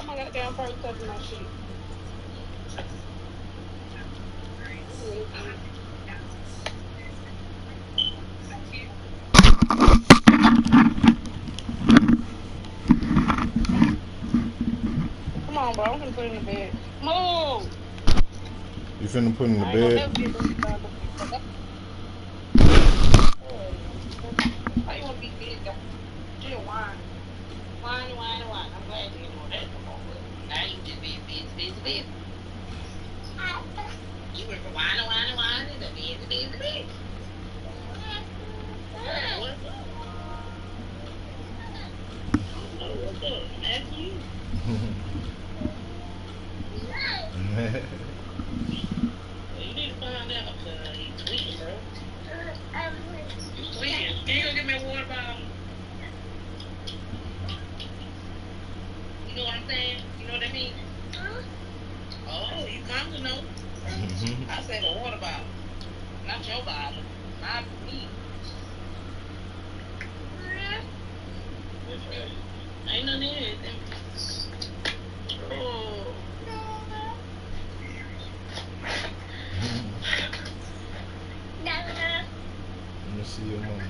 my goddamn first touching my shit. Come on, bro. I'm gonna put it in the bed. Move! You finna put in the I ain't gonna bed? never get this done. How you wanna be big? Just whine. Whine. I'm glad you didn't know that no more, but now you just be busy. You went from whine, to busy. What's up? I don't know what's up. I'm asking you. Well, you need to find out because he's tweaking, bro. You tweaking. Can you go get me a water bottle? You know what I'm saying? You know what I mean? Oh, you come to know. I said a water bottle. Not your bottle. Not me. Ain't nothing in it. Oh. Let me see your mama.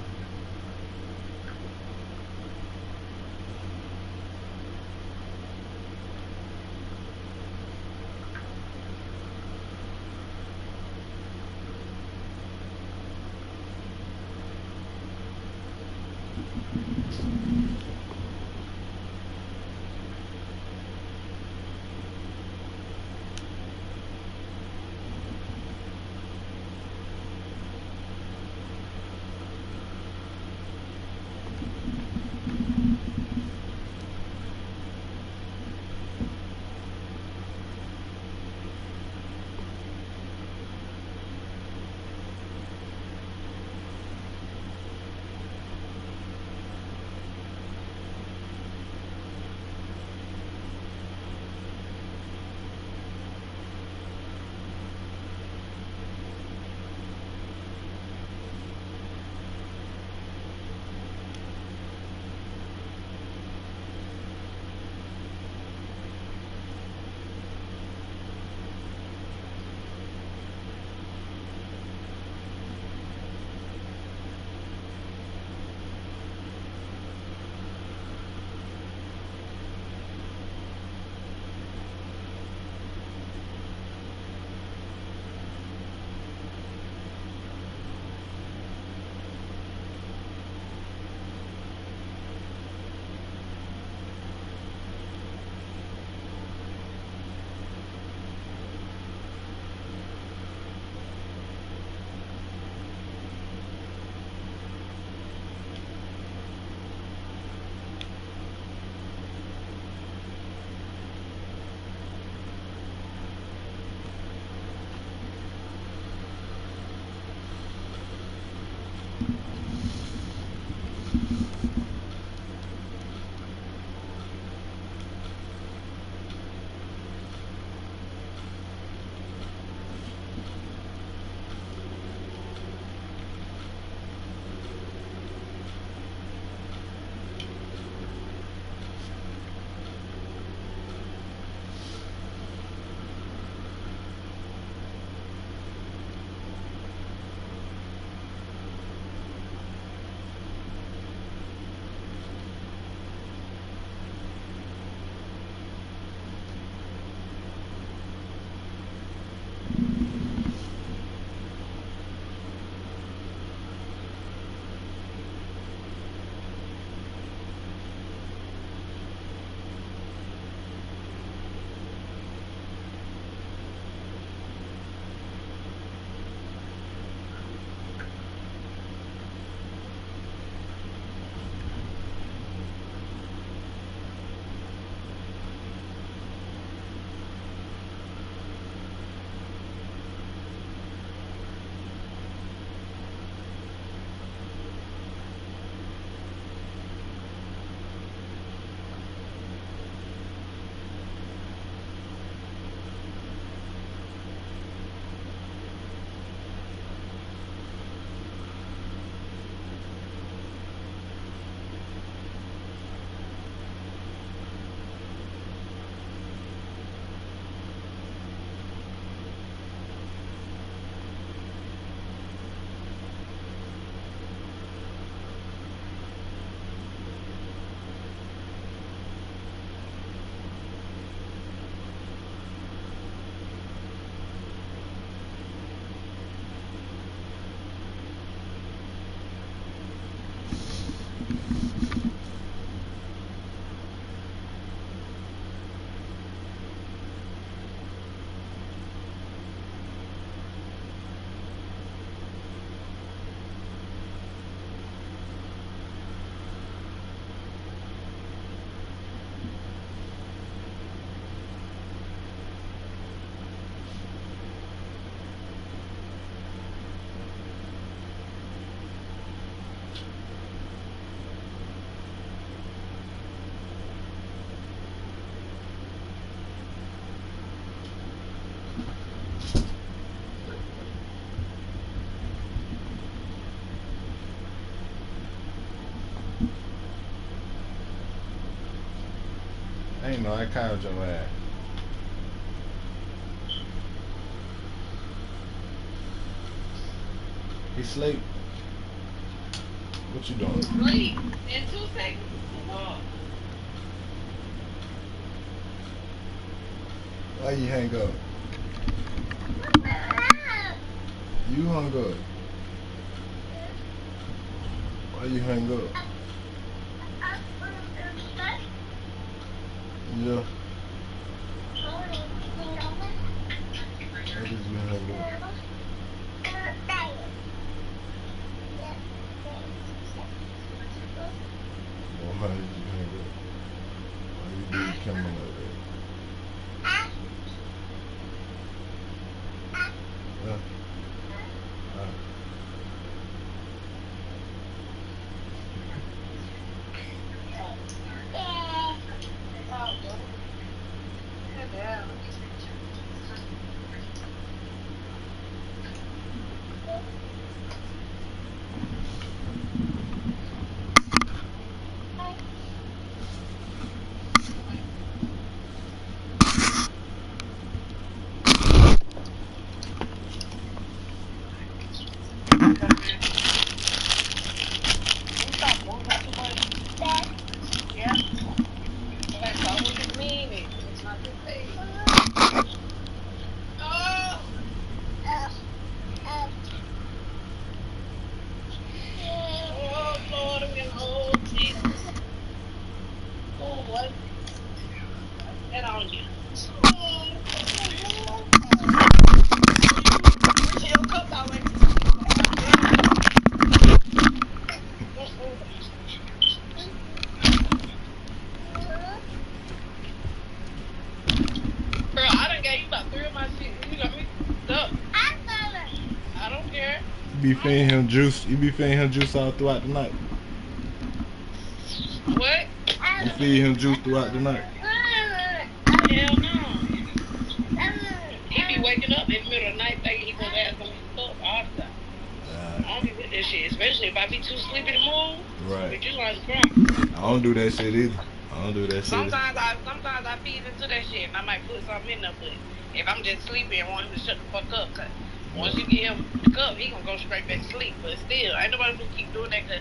I ain't know I called your ass. He sleep. What you doing? Sleep in 2 seconds. Oh. Why you hang up? You hung up. Why you hang up? Yeah. Why did you hang up? Well, why did you hang up? Why you do the camera like that? Yeah. You be feeding him juice. You be feeding him juice all throughout the night. What? You feed him juice throughout the night. Hell no. He be waking up in the middle of the night thinking he gonna have some stuff all the time. I don't be with that shit, especially if I be too sleepy to move. Right. But you gonna cry. I don't do that shit either. I don't do that shit. Sometimes I feed into that shit and I might put something in there, but if I'm just sleepy and want him to shut the fuck up, cause once you get him the cup, he gonna go straight back to sleep. But still, ain't nobody gonna keep doing that, cause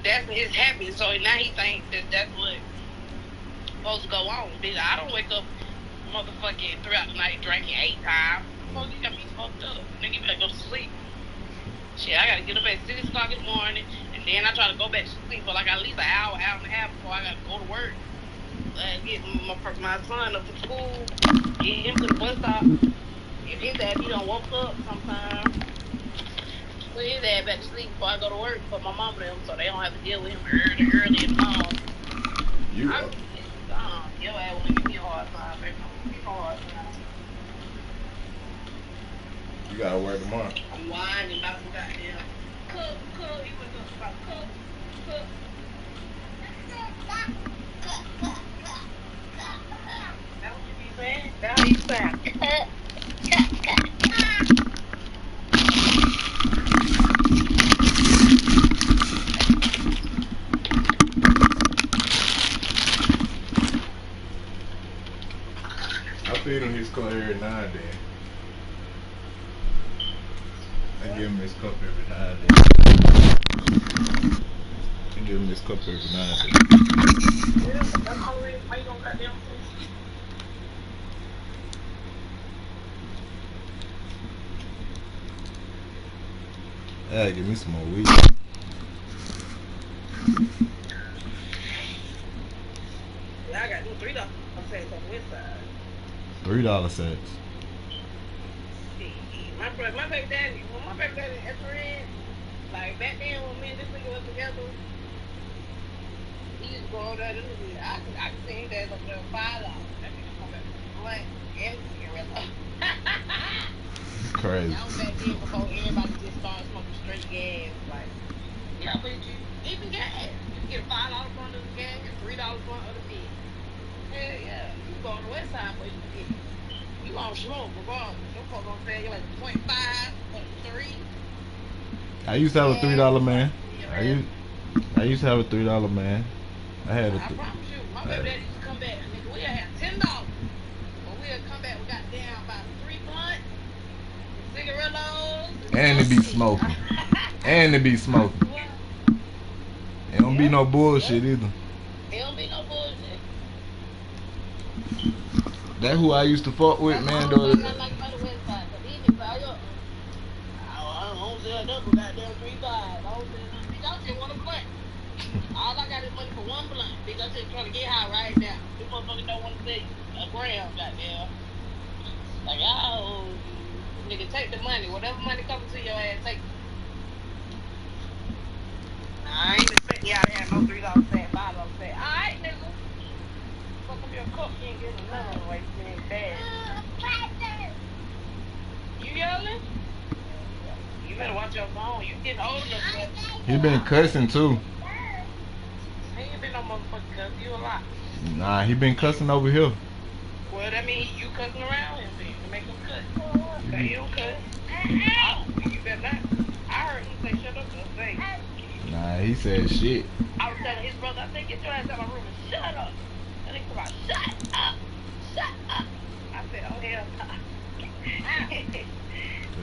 that's his habit. So now he think that that's what supposed to go on. Bitch, I don't wake up motherfucking throughout the night drinking 8 times. You got me fucked up. Nigga, you better go to sleep. Shit, I gotta get up at 6 o'clock in the morning, and then I try to go back to sleep for like at least an hour, hour and a half before I gotta go to work. Get my son up to school, get him to the bus stop. If his dad he don't woke up sometime, put his dad back to sleep before I go to work for my mom and them, so they don't have to deal with him early in the morning. Your ass wanna give me a hard time, baby. Give me a hard time. You gotta work tomorrow. I'm whining about some goddamn cook. You want to talk about cook. That what you be saying? That how you sound. I feed him his cup every now and then. I give him his cup every now and then. I give him his cup every now and then. Yeah, that's the only reason why you don't goddamn fish. Yeah, give me some more weed. Yeah, I got $3 sets on the west side. $3 sets. My baby daddy, when my baby daddy ever in, like back then when me and this nigga was together, he used to go over there. I could see his dad up there $5. That nigga come back blunt and cigarette. Crazy. That was back then before everybody just started smoking straight gas. Like, yeah, but even gas, you can get a $5 bundle of gas and $3 bundle of the beer. Hell yeah, you go on the west side, but you gonna smoke regardless. Your folks gonna pay you like 0.5 or 3. I used to have a $3 man. I used to have a $3 man. I had a. I promise you, my baby daddy used to come back And it be smoking. And it be smoking. It don't be no bullshit either. It don't be no bullshit. That who I used to fuck with, man. Though. I like my west side, cause he be fire up. I don't sell nothing, goddamn 3 5. I don't sell nothing. Bitch, I just want a blunt. All I got is money for one blunt. Bitch, I just trying to get high right now. This motherfucker don't want to say a gram, goddamn. Like, oh, nigga, take the money. Whatever money comes to your ass, take it. Nah, I ain't expecting y'all to have no $3 set, $5 set. Alright, nigga. Fuck up your cup, you ain't getting another one. You ain't bad. You yelling? You better watch your phone. You getting old enough. He been cussing too. He ain't been no motherfucking cuss. You a lot. Nah, he been cussing over here. Well, that means you cussing around him then to make him cuss. Okay, you don't cuss. You better not. I heard him say shut up the other day. Nah, he said shit. I was telling his brother, I said, get your ass out of my room and shut up. And he come out, shut up. Shut up. I said, oh, hell no.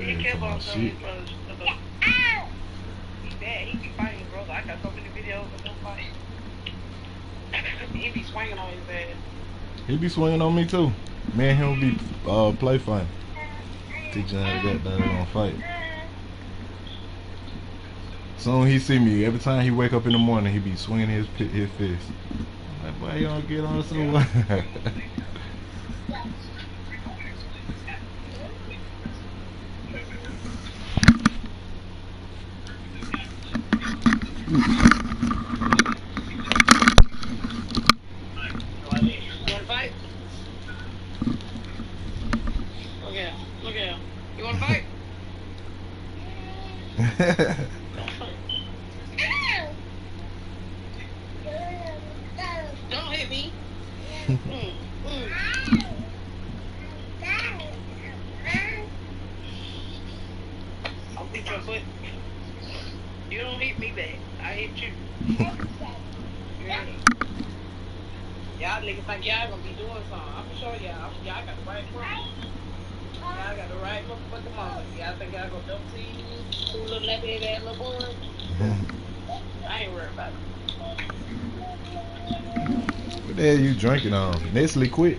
He kept on telling his brother, shut up. He bad. He be fighting his brother. I got so many videos of him fighting. He be swinging on his ass. He be swinging on me too. Me and him be play fighting. Teaching how to get that on fight. Soon he see me. Every time he wake up in the morning, he be swinging his fist. I'm like, boy, you don't get on so well. You wanna fight? Don't hit me. I'll beat your foot. You don't hit me back. I hit you. Y'all niggas think y'all gonna be doing something. I'm gonna show y'all. Y'all got the right problem. Y'all got the right motherfucking mama. Y'all think y'all gonna double team me? Two little nappy ass little boys? I ain't worried about it. What the hell you drinking on? Nestle quit.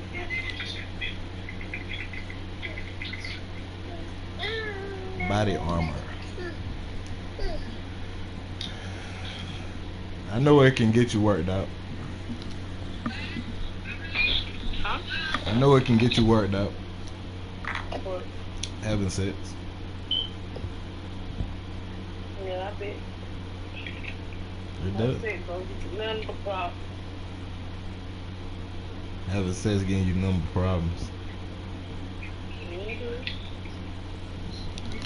Body armor. I know it can get you worked out. Huh? I know it can get you worked out. What? Having sex. Yeah, I bet. It does. None but problems. Having sex getting you none but problems.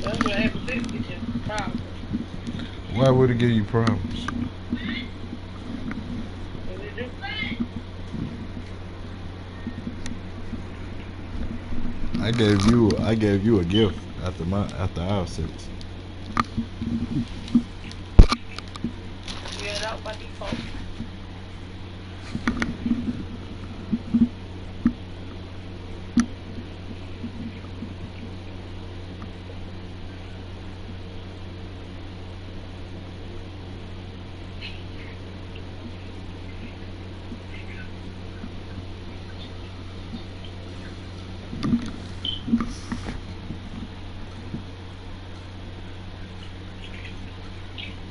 That's what having sex gets you problems. Why would it give you problems? I gave you a gift after our sex. Yeah, that was by default.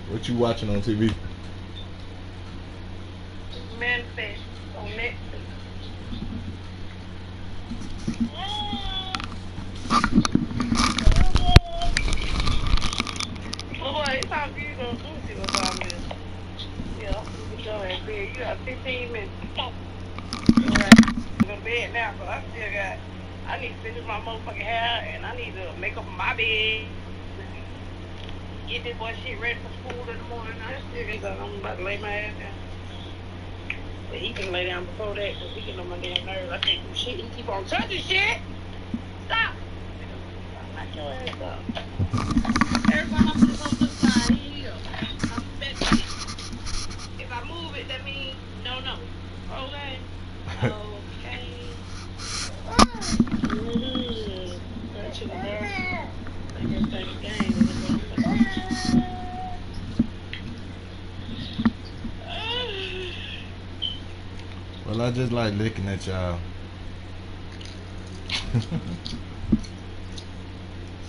What you watching on TV? Manifest on Netflix. Boy, it's time for you to go see what time it is. Yeah, you can go and bed. You got 15 minutes. Alright, I'm going to bed now, but I need to finish my motherfucking hair, and I need to make up my bed. Get this boy shit ready for school in the morning. I'm about to lay my ass down. But he can lay down before that, because he get on my damn nerves. I can't do shit. He keep on touching shit. Stop. Knock your ass up. Everybody I'm just on the side. Here you go. I'm back. If I move it, that means no. Okay? Okay. That shit is there. I guess that's the game. I just like looking at y'all.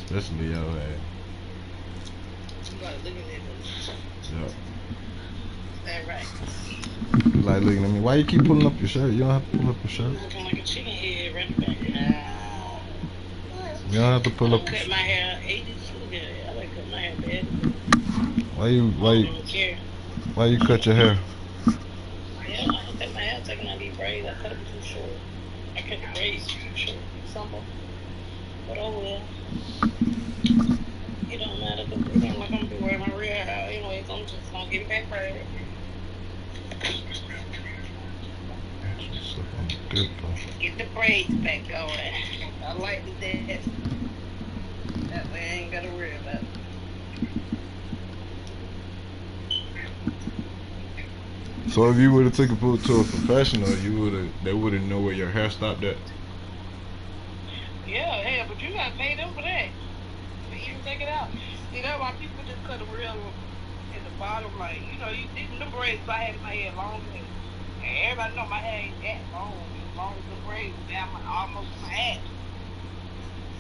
Especially your ass. You like looking at us. Yeah. That right. You like looking at me. Why you keep pulling up your shirt? You don't have to pull up your shirt. Looking like a chicken head right back. You don't have to I pull up don't your cut shirt. my hair. Ages. Look at it. I like cut my hair bad. Why I don't even care. you cut your hair? Yeah, I cut my hair taking out these braids. I cut them too short. I cut the braids too short. Summer. But oh well. It don't matter because it ain't like I'm gonna be wearing my real hair out anyways. I'm just gonna get it back braided. Get the braids back going. I like that. That way I ain't gotta worry about it. So if you would have took it to a professional, they would have know where your hair stopped at. Yeah, hell, but you gotta pay them for that. To even take it out. See, that's why people just cut the real at the bottom, like, these them braids I had in my head long as and everybody know my hair ain't that long. As long as the braids down almost my ass.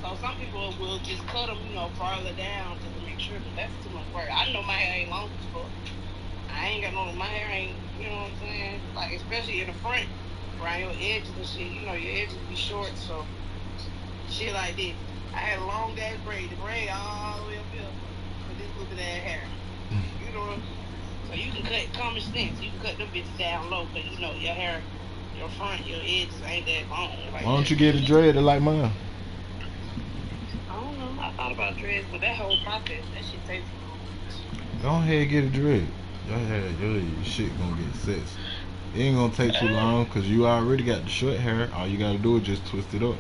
So some people will just cut them, farther down just to make sure, but that's too much work. I know my hair ain't long as fuck. I ain't got my hair ain't, you know what I'm saying? Like, especially in the front, around your edges and shit, your edges be short, so shit like this. I had a long ass braid, the braid all the way up here with this little bit of hair. You know, so you can cut common sense. You can cut them bitches down low, but your hair, your front, your edges ain't that long. Like Why don't that. you get it dreaded like mine? I don't know. I thought about dreads, but that whole process, that shit takes too long. Go ahead and get it dreaded. Your shit gonna get sexy. It ain't gonna take too long because you already got the short hair. All you gotta do is just twist it up.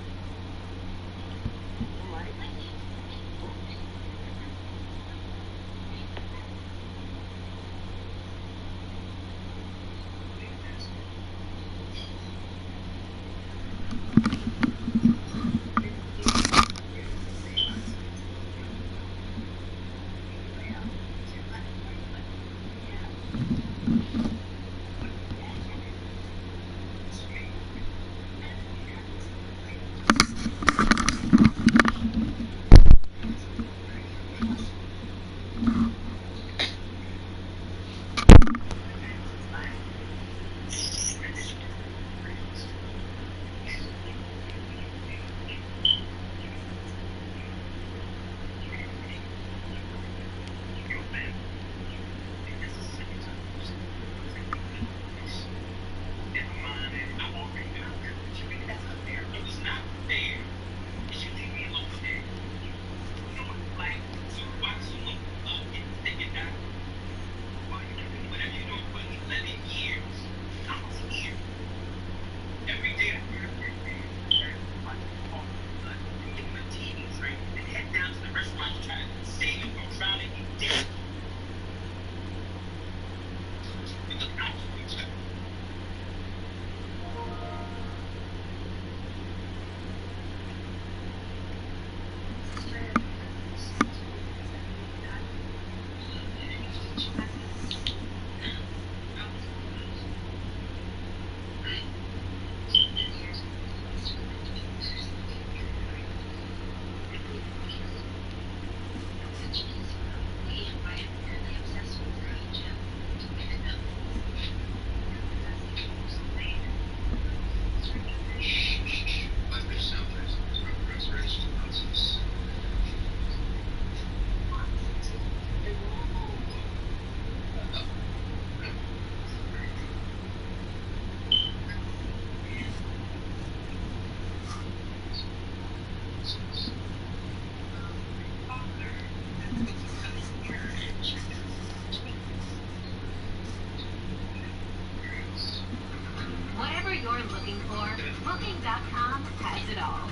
Whatever you're looking for, Booking.com has it all.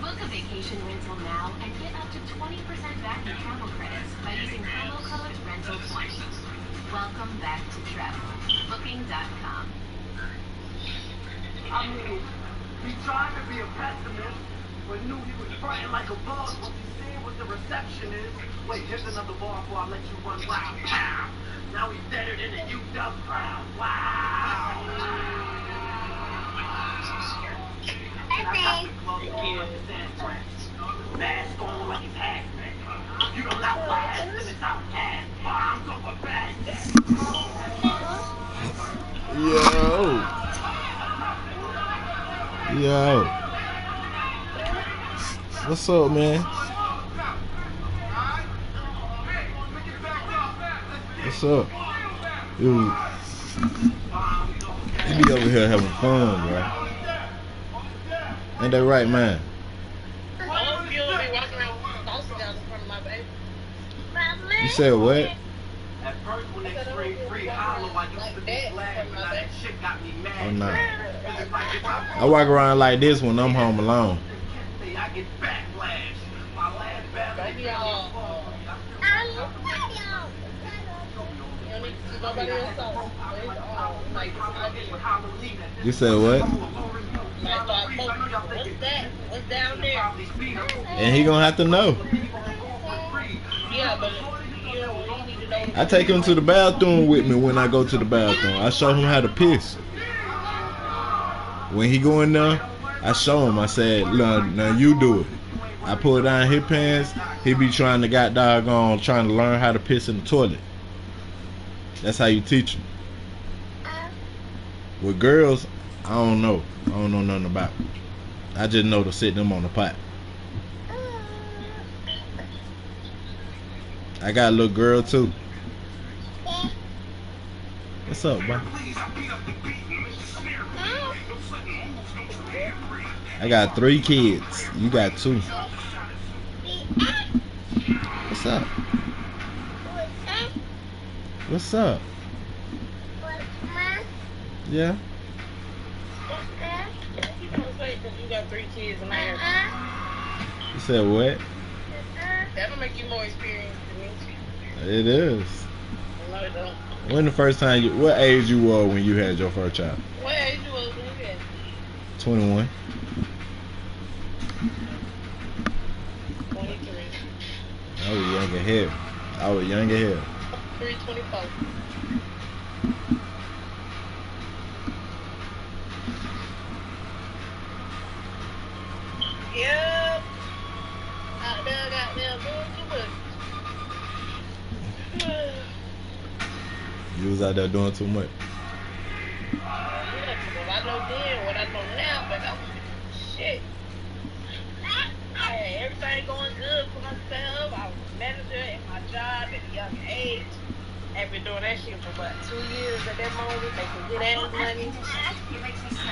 Book a vacation rental now and get up to 20% back in travel credits by using promo code RENTAL20. Welcome back to travel. Booking.com. I mean, he tried to be a pessimist, but knew he was fronting like a boss once he seen what the reception is. Wait, here's another bar before I let you run wild. Pow! Now he's deader than a used up crowd. Wow! Mask on like his hat. You don't outlast him, it's outcast. I'm going back. Yo. What's up, man? What's up? Dude. He be over here having fun, bro. Ain't that right, man? You said what? At first when they sprayed free hollow, I used to be glad, but now that shit got me mad. Oh, no. I walk around like this when I'm home alone. I get backlash. My last battle. You said what? What's down there? And he gonna have to know. Yeah, but you need to know. I take him to the bathroom with me when I go to the bathroom. I show him how to piss. When he go in there, I show him. I said, now you do it. I pull down his pants. He be trying to trying to learn how to piss in the toilet. That's how you teach him. With girls, I don't know. I don't know nothing about it. I just know to sit them on the pot. I got a little girl too. What's up, bro? I got 3 kids. You got 2. What's up? What's up? Yeah. You got 3 kids and I got. You said what? That'll make you more experienced than me. It is. No, it don't. When the first time what age you were when you had your first child? What age you was when you had? 21. 23. I was young as hell. 324. Yep. Out there, doing too much. You was out there doing too much. Well, I know then what I know now, but I was shit. Hey, everything going good for myself. I was a manager at my job at a young age. I've been doing that shit for about 2 years at that moment, making good ass money.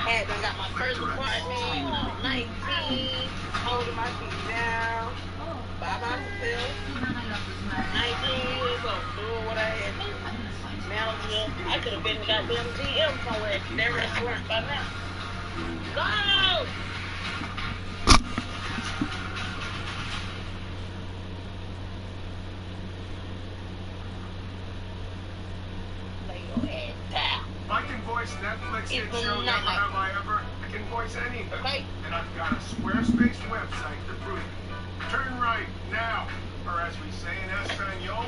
Had done got my first apartment when I was 19, holding my shit down by myself. 19 years old, doing what I had to do. Manager, I could have been goddamn GM somewhere at that restaurant by now. Go! I can voice Netflix hit show Never Have I Ever. I can voice anything. And I've got a Squarespace website to prove it. Turn right now. Or as we say in Espanol.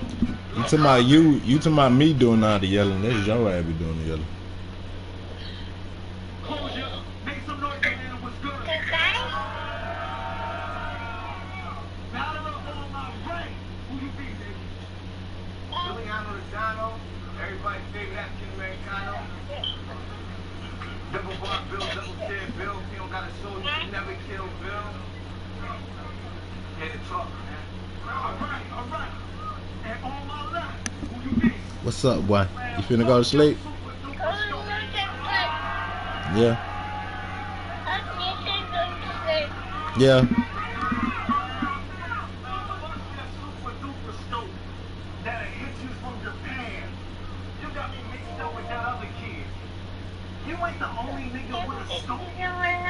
You talking about me doing all the yelling. That's your ass be doing the yelling. Closure. Make some noise, man. What's good? Battle up on my right. Who you be, baby? Juliano Lozano. Everybody's favorite African Americano. Double bar Bill, double tear Bill. If you don't got a soul, you can never kill Bill. Here to talk, man. Alright. And on my left, who you be? What's up, boy? You finna go to sleep? Yeah. Yeah. That'll hit you from Japan. You got me mixed up with that other kid. You ain't the only nigga with a scope.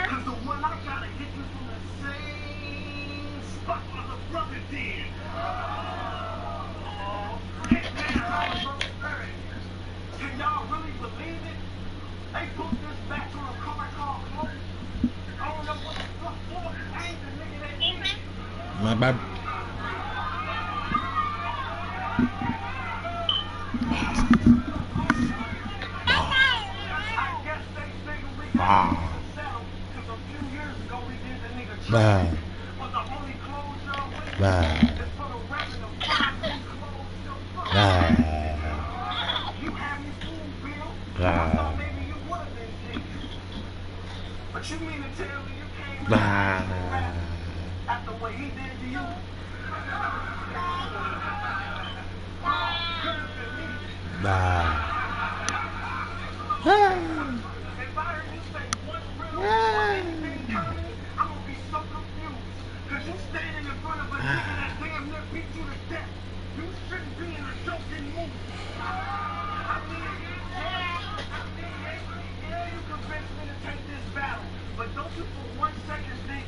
Cause the one I gotta hit you from the same spot my little brother did. Can y'all really believe it? They put this back on a car called Close. I don't know what the fuck for. I ain't the nigga that did it. My bad. I guess they figured we got settled, cause a few years ago we did the nigga Nah. But the only clothes y'all wear Nah. is for the rapping of 5 new clothes still fuck. Nah. You have me fooled, Bill. I Nah. thought maybe you would have been G. But you mean to tell me you came in Nah. and rap after what he did to you? Couldn't believe it. Nah. If I heard you say one riddle or anything comedy, I'm gonna be so confused. Cause you standing in front of a nigga that damn near beat you to death. You shouldn't be in a joking movie. I mean, yeah, you convinced me to take this battle. But don't you for 1 second think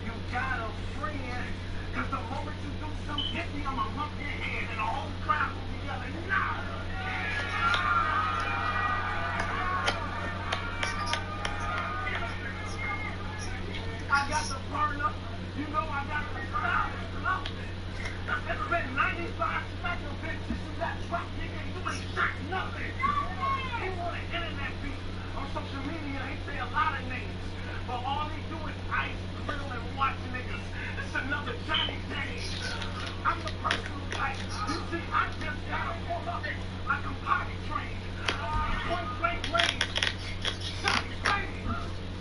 you got a friend? Cause the moment you do something iffy, I'ma lump your head and the whole crowd will be yelling, nah! I got the burner. You know I got the style. Love it. It's been 95 smacker bitches you got dropped, nigga. You ain't shot nothing. He want an internet beat. On social media, he say a lot of names. But all he do is ice, grill, and watch niggas. It's another Johnny Day. I'm the personal type. You see, I just gotta pull up like I'm potty trained. Point blank range. Shot bang.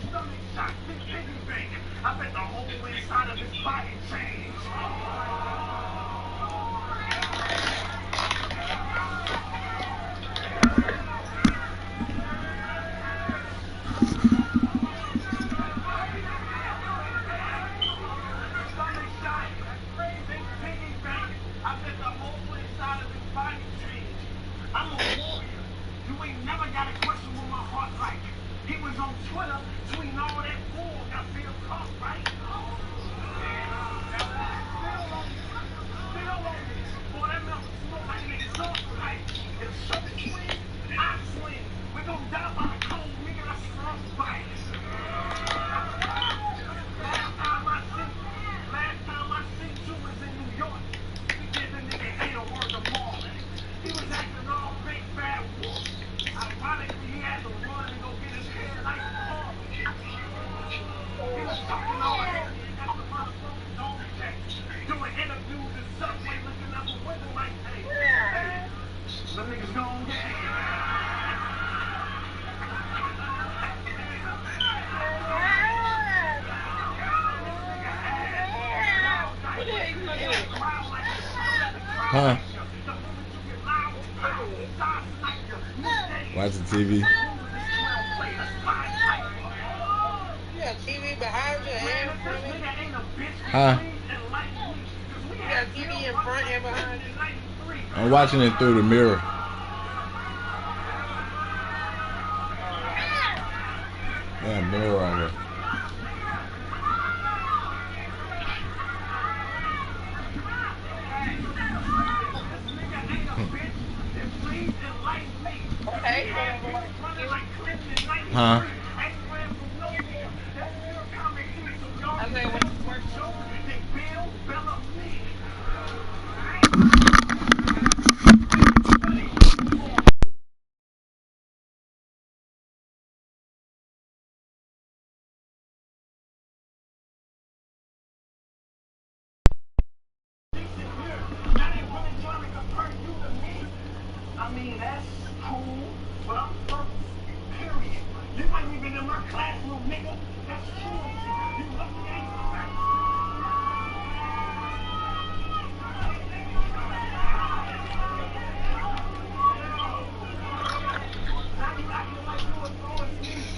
Stomach shot, big piggy bank. I bet the whole inside of his body changed. Stomach shot, big piggy bank. I bet the whole inside of his body changed. I'm a warrior. You ain't never got a question what my heart like. He was on Twitter tweeting all that bull. Got Bill caught, right? Still on me. Boy, that mouth smoke like an exhaust pipe. If show swing, I swing. We gon' die by the cold, nigga. That's frostbite. Last time I seen you was in New York. We gave the nigga ain't a word of Marlin. He was acting all big bad wolf. Ironically, he had to run and go get his hair nice and Harlem. He was talking all heavy and got the motherfucking dome check. Doing interviews and Subway looking out the window like, hey, some niggas gon' get it. What the hell you gonna do? Huh? Watching TV. You got TV behind you and in front of you? Huh? You got TV in front and behind you? I'm watching it through the mirror. Yeah, mirror on here. Okay. Huh? I said, what you working on? I mean, that's cool, but I'm first, period. You ain't even in my classroom, nigga. That's true. You lucky I ain't now you acting like you a throwing sneak.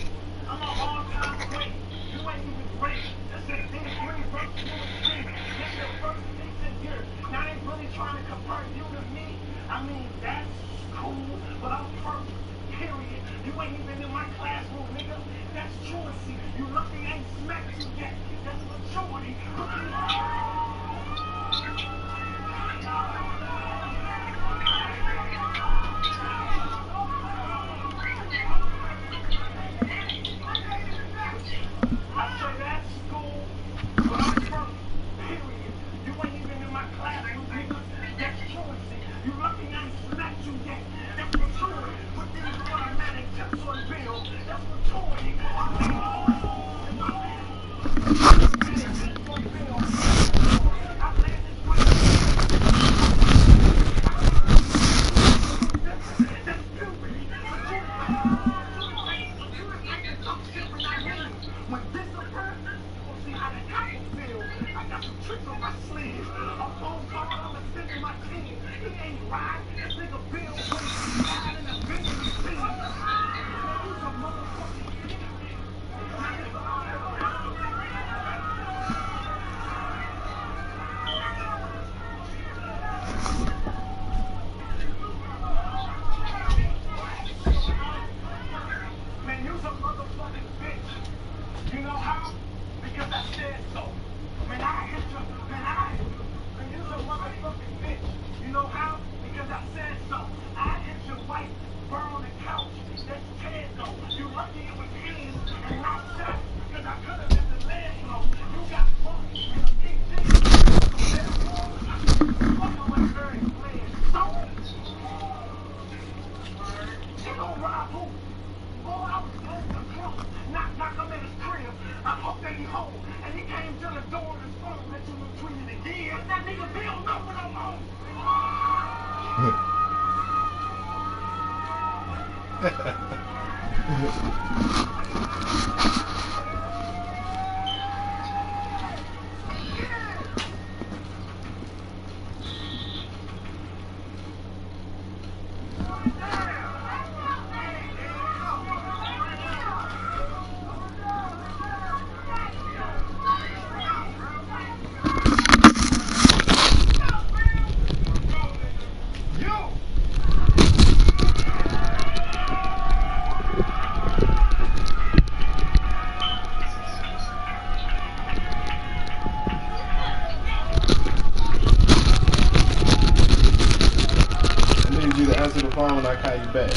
I'm an all-time great. You ain't even great. That's it. Then bring versus you and sing. This your first decent year. Now they really trying to compare you to me. I mean, that's cool, but I'm first, period. You ain't even in my classroom, nigga. That's truancy. You lucky I ain't smacked you yet. That's maturity. I say that's cool, but I'm first, period. You ain't even in my classroom, nigga. That's truancy. You lucky I ain't smacked you yet. That's maturity. Put these automatic tips on Bill. That's maturity. ride. Nigga Bill Clinton ride in the Bentley Mercedes. Man, you some motherfucking man, you's a motherfucking bitch. You know how? Because I said so. Man, I hit you. Man, you's a motherfucking bitch. You know how? Because I said so. I hit your wife, burn on the couch. That's Ted though. You lucky it was him and not shot. Because I could have been the last blow. You got fucked in a PG. Fucking with very playing so. You gon' rob who? Oh, I was supposed to close. Knock him in his crib. I hope that he home. And he came to the door on his phone. Let you look tweeted again. That nigga Bill know when I'm home. You to answer the phone when I call you back.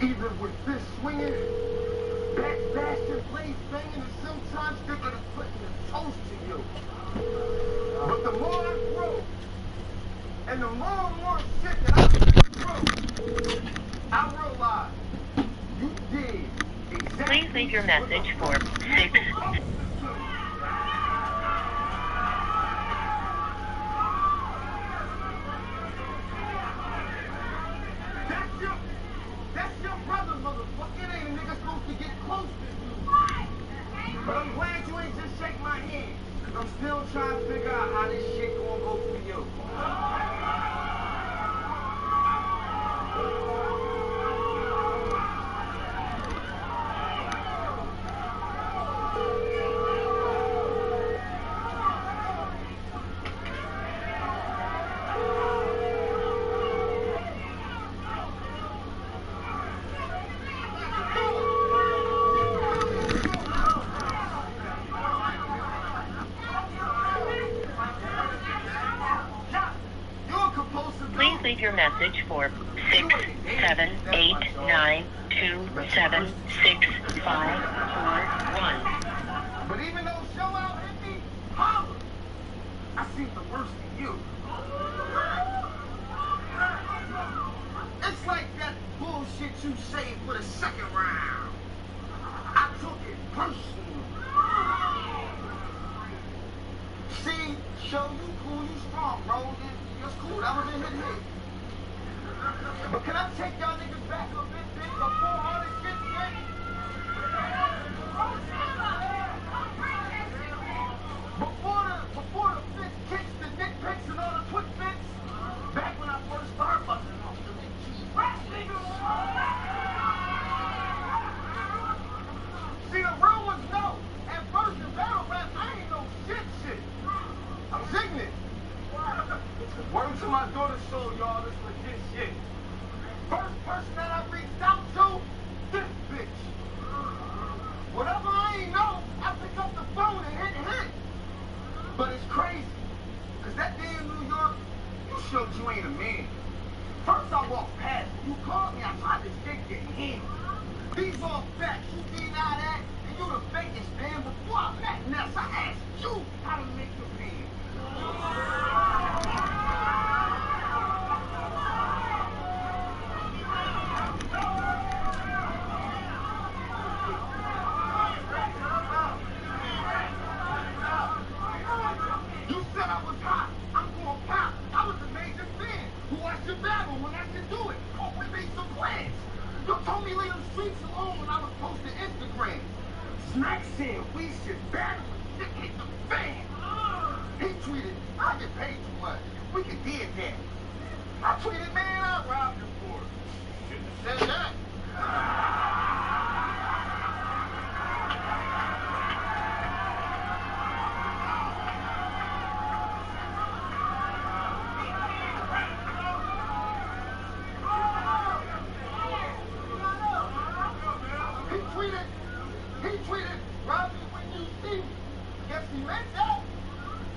Even with this swinging, back bashing, blade banging, and sometimes thinking of putting a toast to you. But the more I grow, and the more shit that I through, I realize you did exactly. Please leave your message for 6. That's your brother, motherfucker. It ain't a nigga supposed to get close to you. But I'm glad you ain't just shake my hand. Cause I'm still trying to figure out how this shit gonna go for you. Please leave your message for 67892765541. But even though show out hit me, holler. I see the worst in you. It's like that bullshit you say for the second round. I took it personally. See, show you cool, you strong, bro. That's cool. That was a hit. But can I take y'all niggas back a bit before all this shit shit? Before the fist kicks, the dick pics, and all the quick fits, back when I first started busting off the big cheese rap niggas. See, the real ones know. At first in battle rap, I ain't no shit. I was ignorant. Word to my daughter's soul, y'all, this legit shit. First person that I reached out to, this bitch. Whatever I ain't know, I pick up the phone and hit. But it's crazy, cause that day in New York, you showed you ain't a man. First I walked past you, called me, I tried to shake your hand. These all facts, you deny that, and you the fakest man. Before I met Ness, I asked you how to make your pants. said we should battle and shit hit the fan. He tweeted, I get paid too much. We could did that. I tweeted, man, I robbed him for it. Shouldn't have said that. He tweeted, rob me when you see me. Guess he meant that.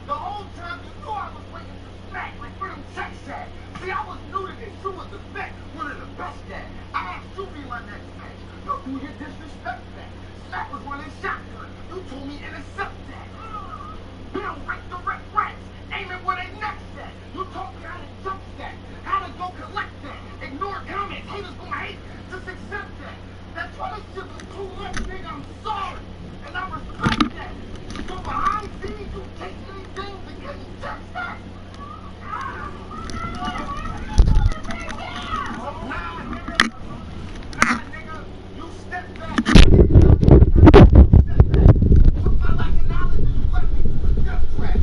The whole time you knew I was waiting to smack, like where them checks at. See, I was new to this. You was the vet, one of the best at. I asked you to be my next match. No, do you disrespect that? Smack was running shotgun. You told me intercept that. Bill right direct rats, aiming where they next at. You taught me how to jump that, how to go collect that. Ignore comments, haters gonna hate, just accept that. That Twitter shit was too much, nigga, I'm sorry. And I respect that. So behind scenes, you take anything to get me text that. Nah, nigga, you step back. Took my life knowledge and you left me to a death trap.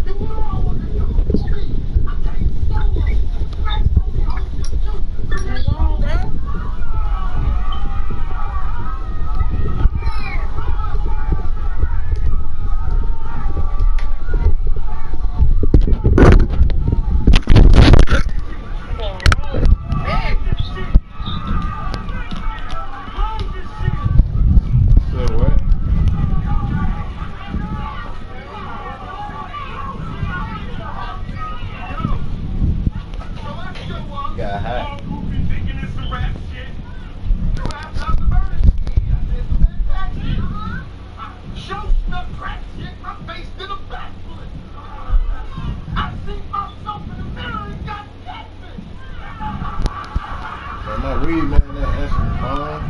You know I wasn't coming for me. I came solo. Smack told me hosted you. Got hot. Show snuck crack shit, my face did a backflip. I seen myself in the mirror and got catfish. So my weed man that answer the phone.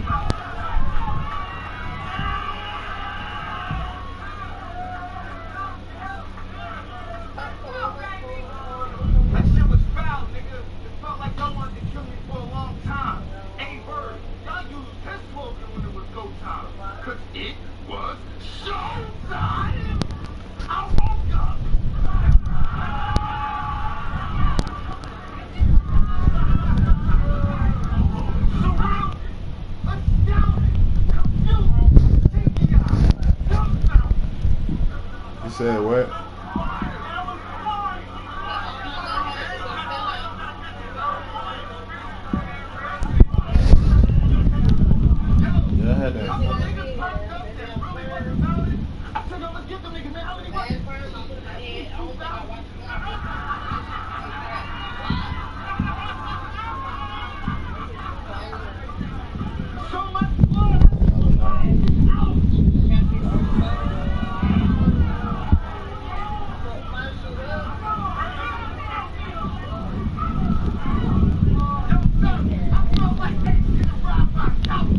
That shit was foul, nigga. It felt like y'all wanted to kill me for a long time. Ain't word. Y'all used piss slogan when it was go time. Cause it was showtime. I woke up. Surrounded, astounded, confused, teary-eyed, dumbfounded. You said what? Yeah, I had that. So much blood. I felt like they should have robbed my couch.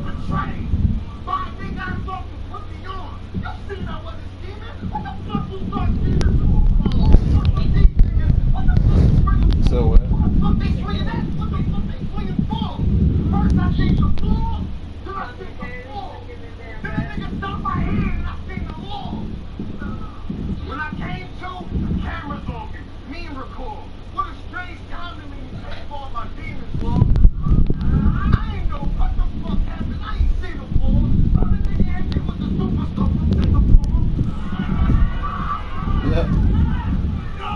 Betrayed. My big ass fucking put me on. You seen I wasn't scheming? What the fuck you thought scheming for? These niggas, what the fuck you bringing for? So what? What the fuck they swinging at? What the fuck they swinging for? First I seen the ball, then I seen the ball. Then the nigga stopped my hand and I seen the law. When I came to, the camera's on me. Me and record. What a strange time to me to take all my demons, bro. I ain't know what the fuck happened. I ain't seen the ball. Other nigga had me with the super stuff from Singapore. Yep. No!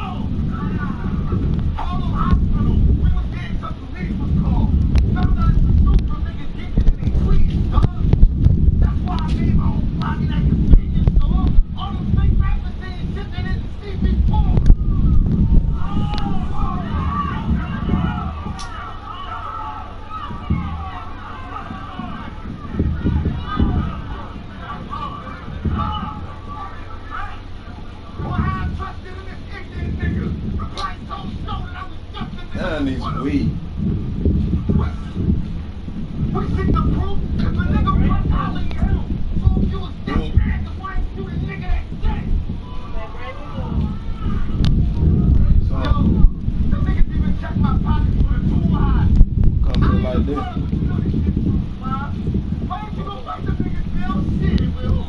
Harlem Hospital. We was getting some police was called. Found out it's a super nigga geeking in these tweets, dog. That's why I made my own body that convenience store. All them fake rappers saying shit they didn't see before. I need some weed. We see the proof if a nigga run holler you. So if you was dead, man, then why ain't you the nigga that dead? Yo, the niggas even check my pockets with a tool high. Come in like this. Why ain't you gonna fight the niggas, Bill? Shit, Will.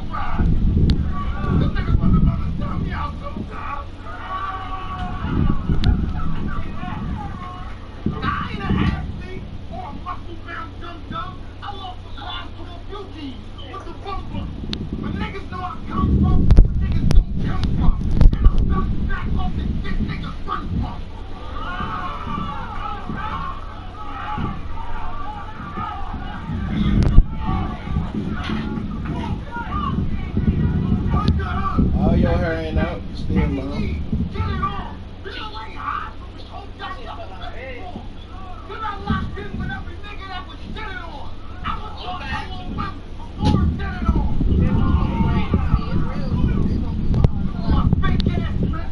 hair ain't out. Still long. Get it on. This ain't hot. You're not locked in with every nigga that was shit it on. I'm a fucking whip before get it on.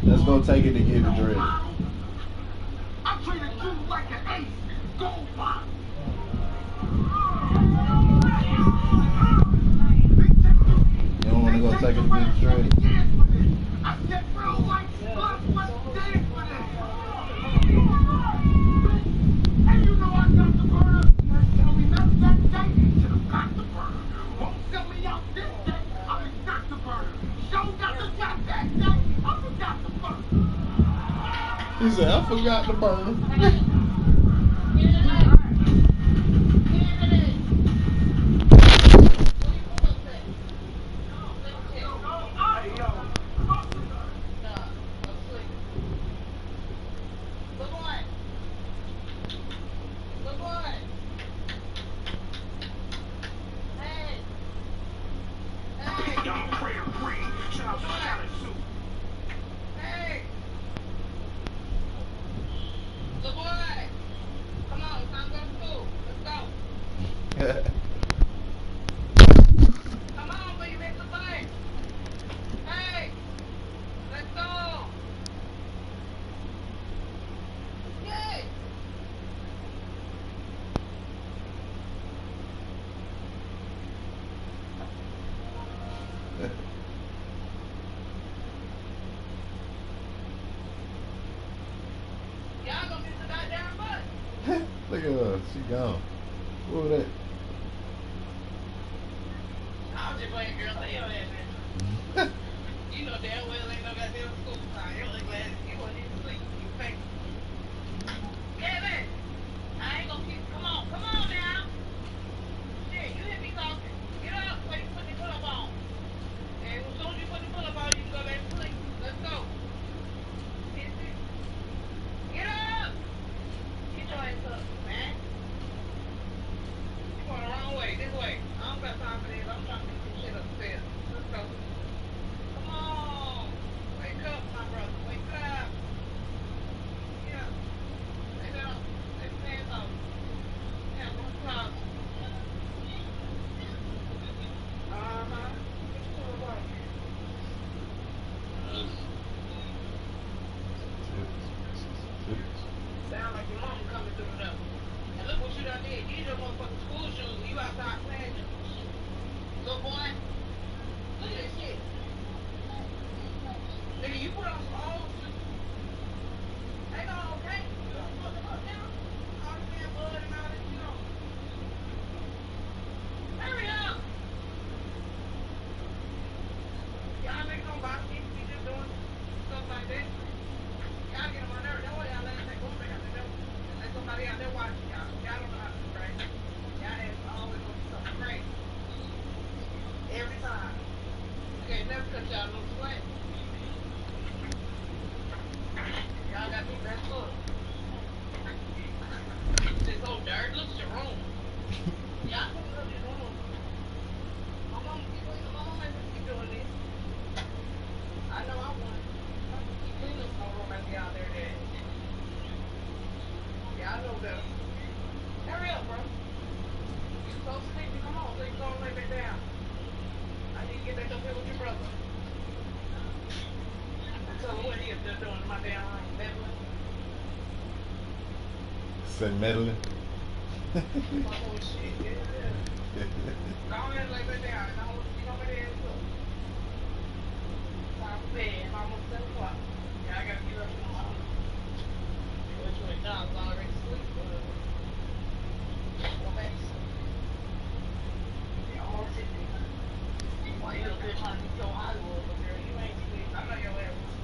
Let's go take it to get the dread. I treated you like an ace. Gold pop. You don't want to go take it to get the dread? I said real life blood sweat dead for this. And you know I got the burner. Tell me not that day, should have got the burner. Won't sell me out this day, I got the burner. Show got the shot that day, I forgot the burner. He said, I forgot the burner. Look at her, she gone. What was that? I was just playing girl, lay your ass in. You know damn well ain't no goddamn school time. Your ugly ass, you wasn't even sleep. You fake. Kevin, I ain't gonna keep. Come on now. Shit, you hear me talking? Get up before you put the pull-up on. And as soon as you put the pull-up on, you can go back to sleep. Let's go. Get up. Get your ass up, man. You going the wrong way. This way. I don't got time for this. I'm trying to get some shit upstairs. Let's go. Come on. Wake up, my brother. Wake up. Yeah. Lay down. Take your hands off. Yeah, go to the closet. Uh-huh. Get your clothes off. Sound like your mama coming through the door. And look what you done did. These your motherfucking school shoes. You outside playing this shit. Little boy. Look at this shit. Nigga, you put on some old shit. Ain't no okay. You don't fuck them up now. All this damn blood and all this shit on. Hurry up. Y'all niggas don't box me. You just doing stuff like that. Y'all get on my nerves. That's why y'all let that go back out the door. Let somebody out there watching y'all. Y'all don't know how to do right. Y'all ass always gonna do something crazy. Every time. You can't never cut y'all no slack. Y'all got me messed up. This whole dirt. Look at your room. Y'all can look at your room. My mama ain't gonna keep doing this. I know I want. Keep cleaning up my room after y'all there, Dad. Yeah, I know better. Hurry up, bro. You so sleepy. Come on, so you go and lay back down. I need to get back up here with your brother. Tell him what he is just doing in my damn room. Meddling. Say meddling. My whole shit. Yeah. Go ahead and lay back down. And I want you to get over there and look. Time for bed. It's almost 7 o'clock. Yeah, I gotta get up in the morning. Which way John's already asleep. Go back to sleep. Yeah, I'm gonna sit there. Why you up there trying to get your Hollywood, but girl, you ain't sleep. I know your ass was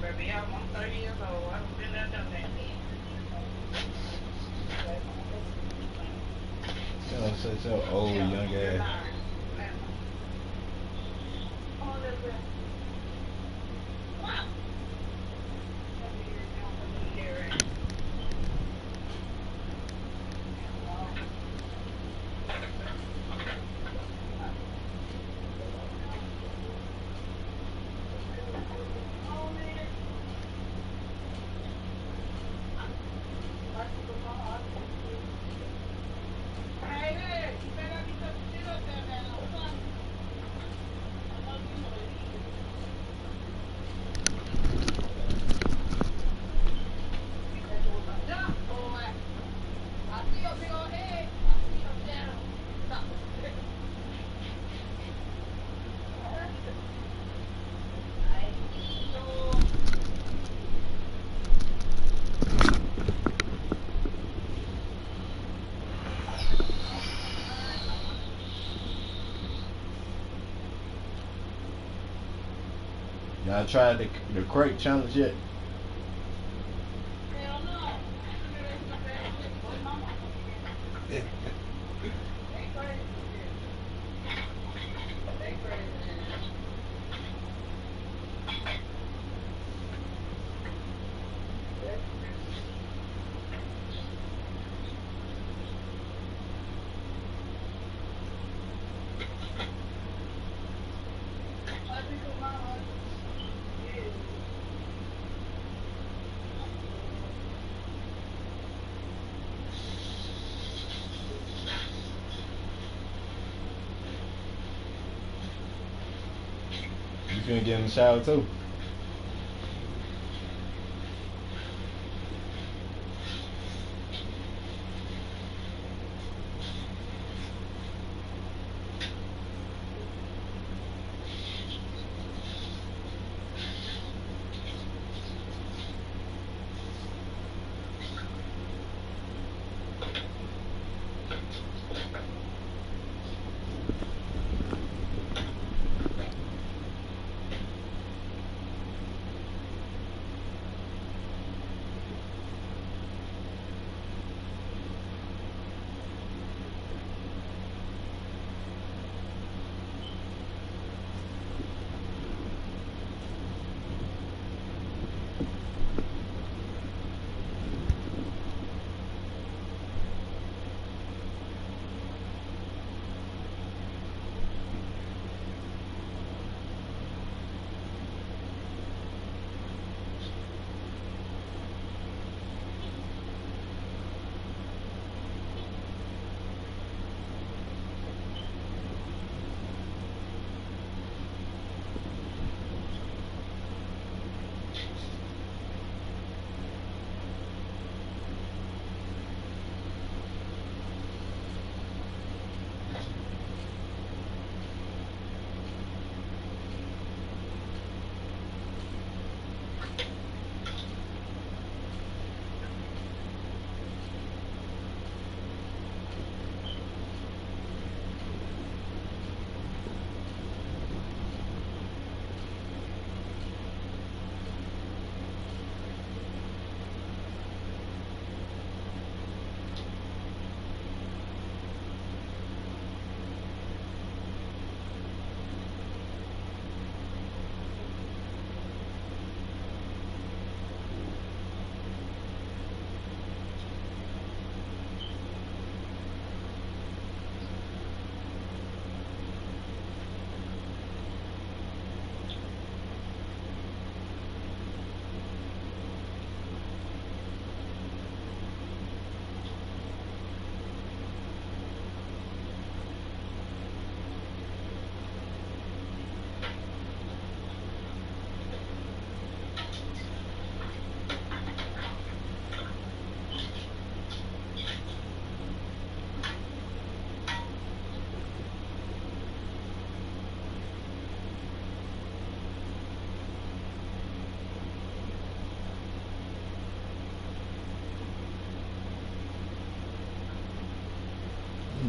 baby, I'm 30 years old. I haven't been there, done that. You know, such an old young ass. Come on, little bit. Come on. Y'all tried the crate challenge yet? Hell no. They crazy. They crazy. You finna get in the shower too?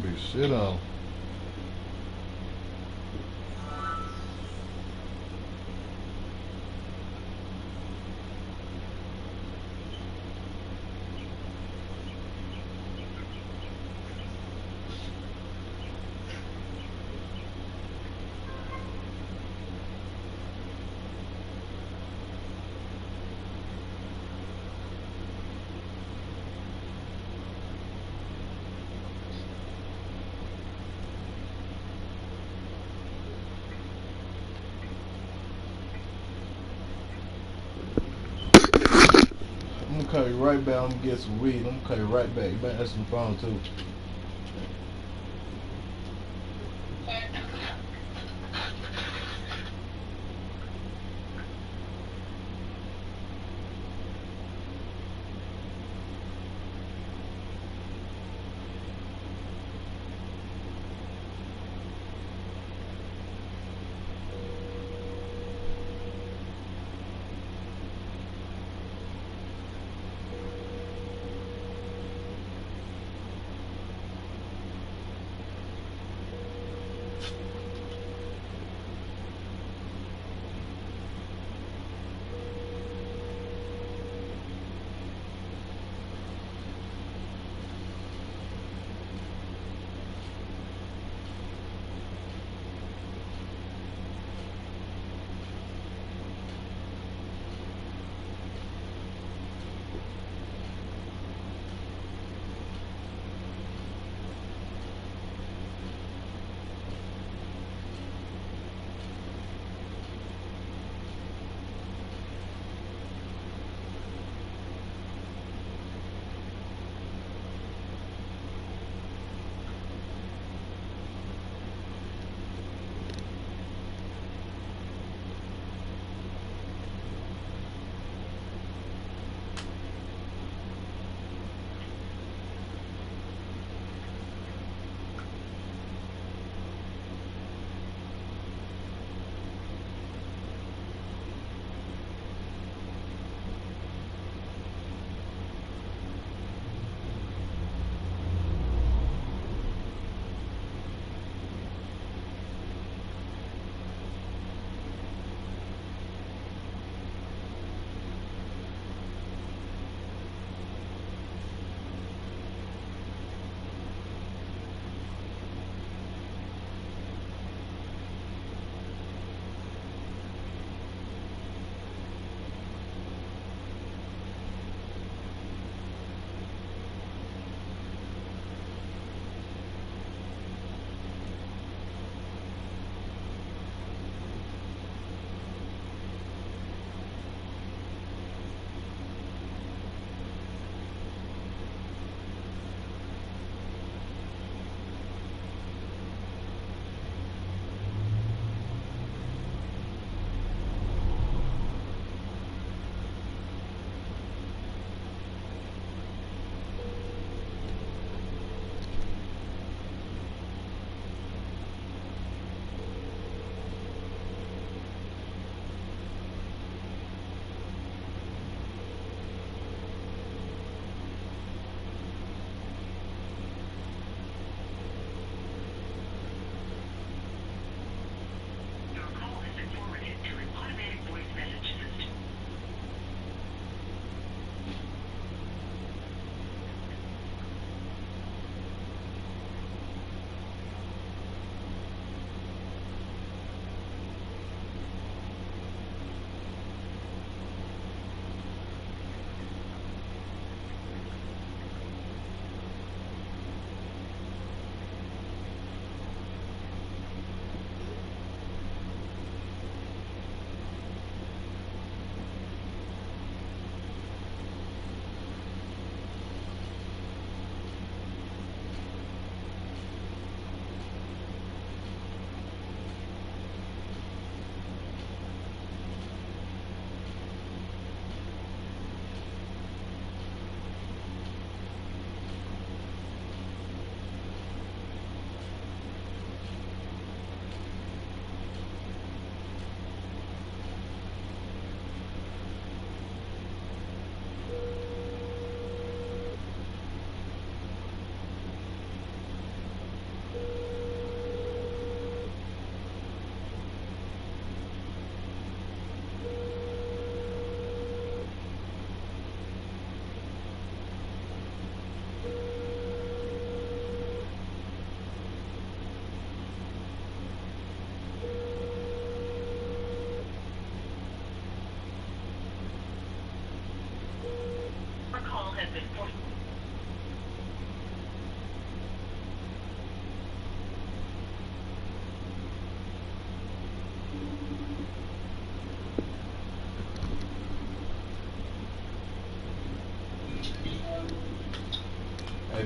Be shit on. I'm gonna call you right back. I'm gonna get some weed. I'm gonna call you right back. You better answer the phone too.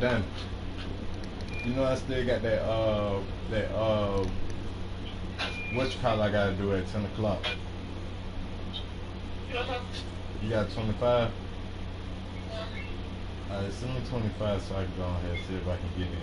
done. You know I still got that what you call I gotta do at 10 o'clock. You got 25? Alright, send me 25 so I can go ahead and see if I can get in.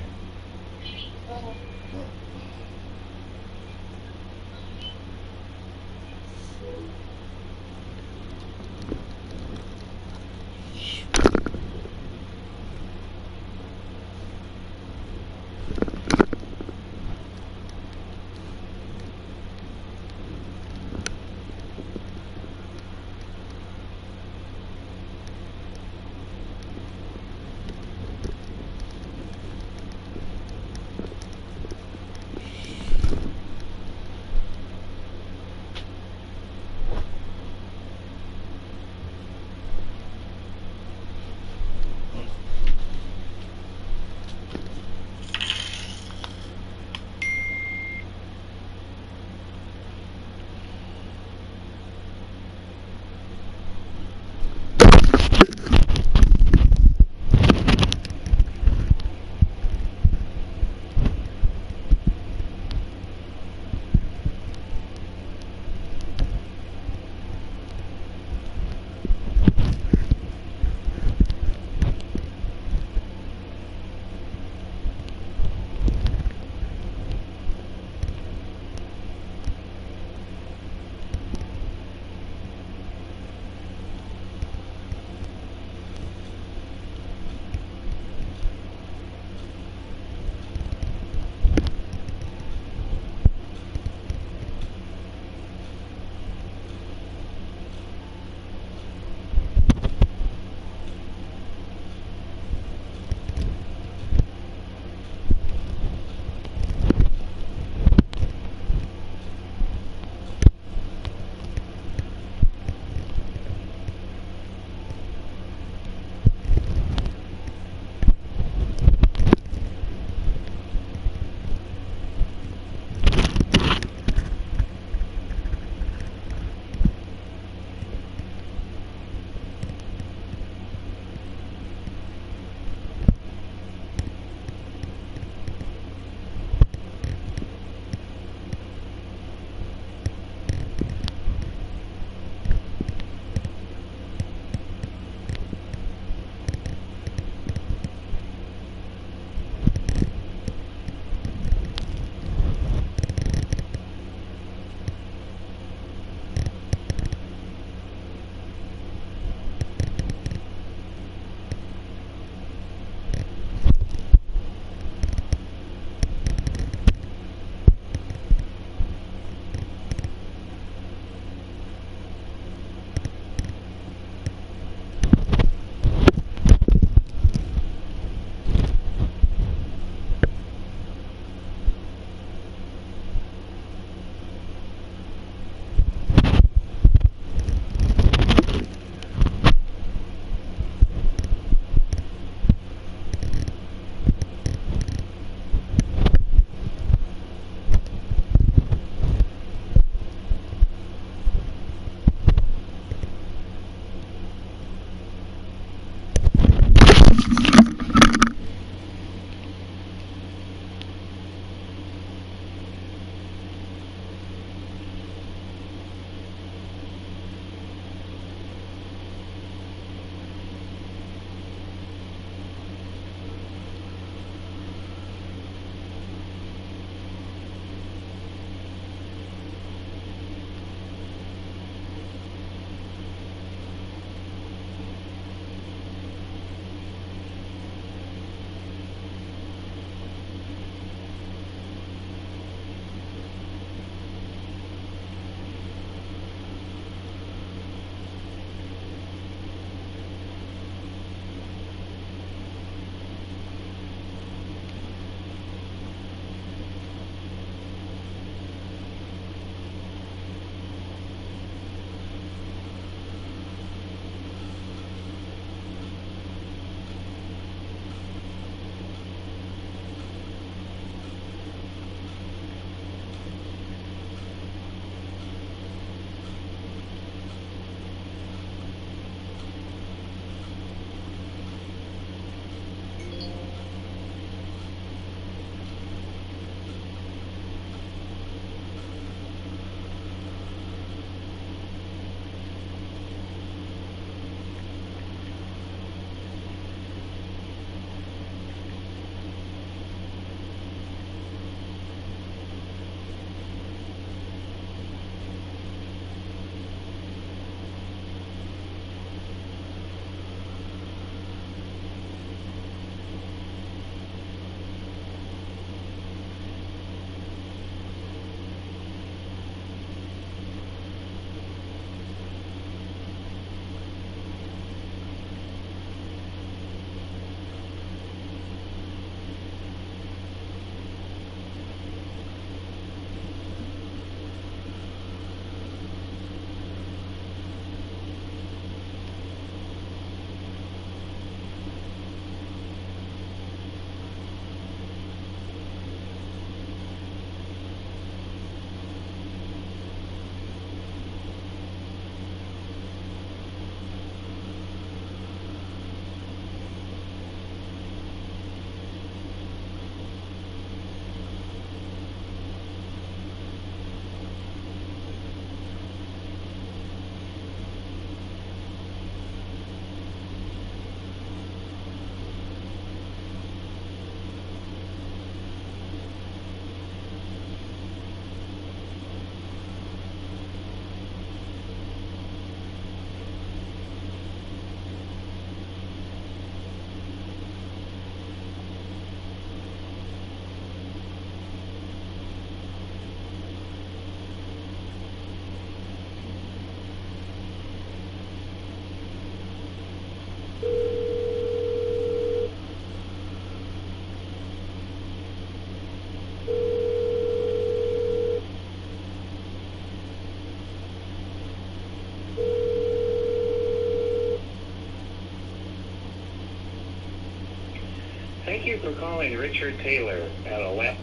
you for calling Richard Taylor at 11.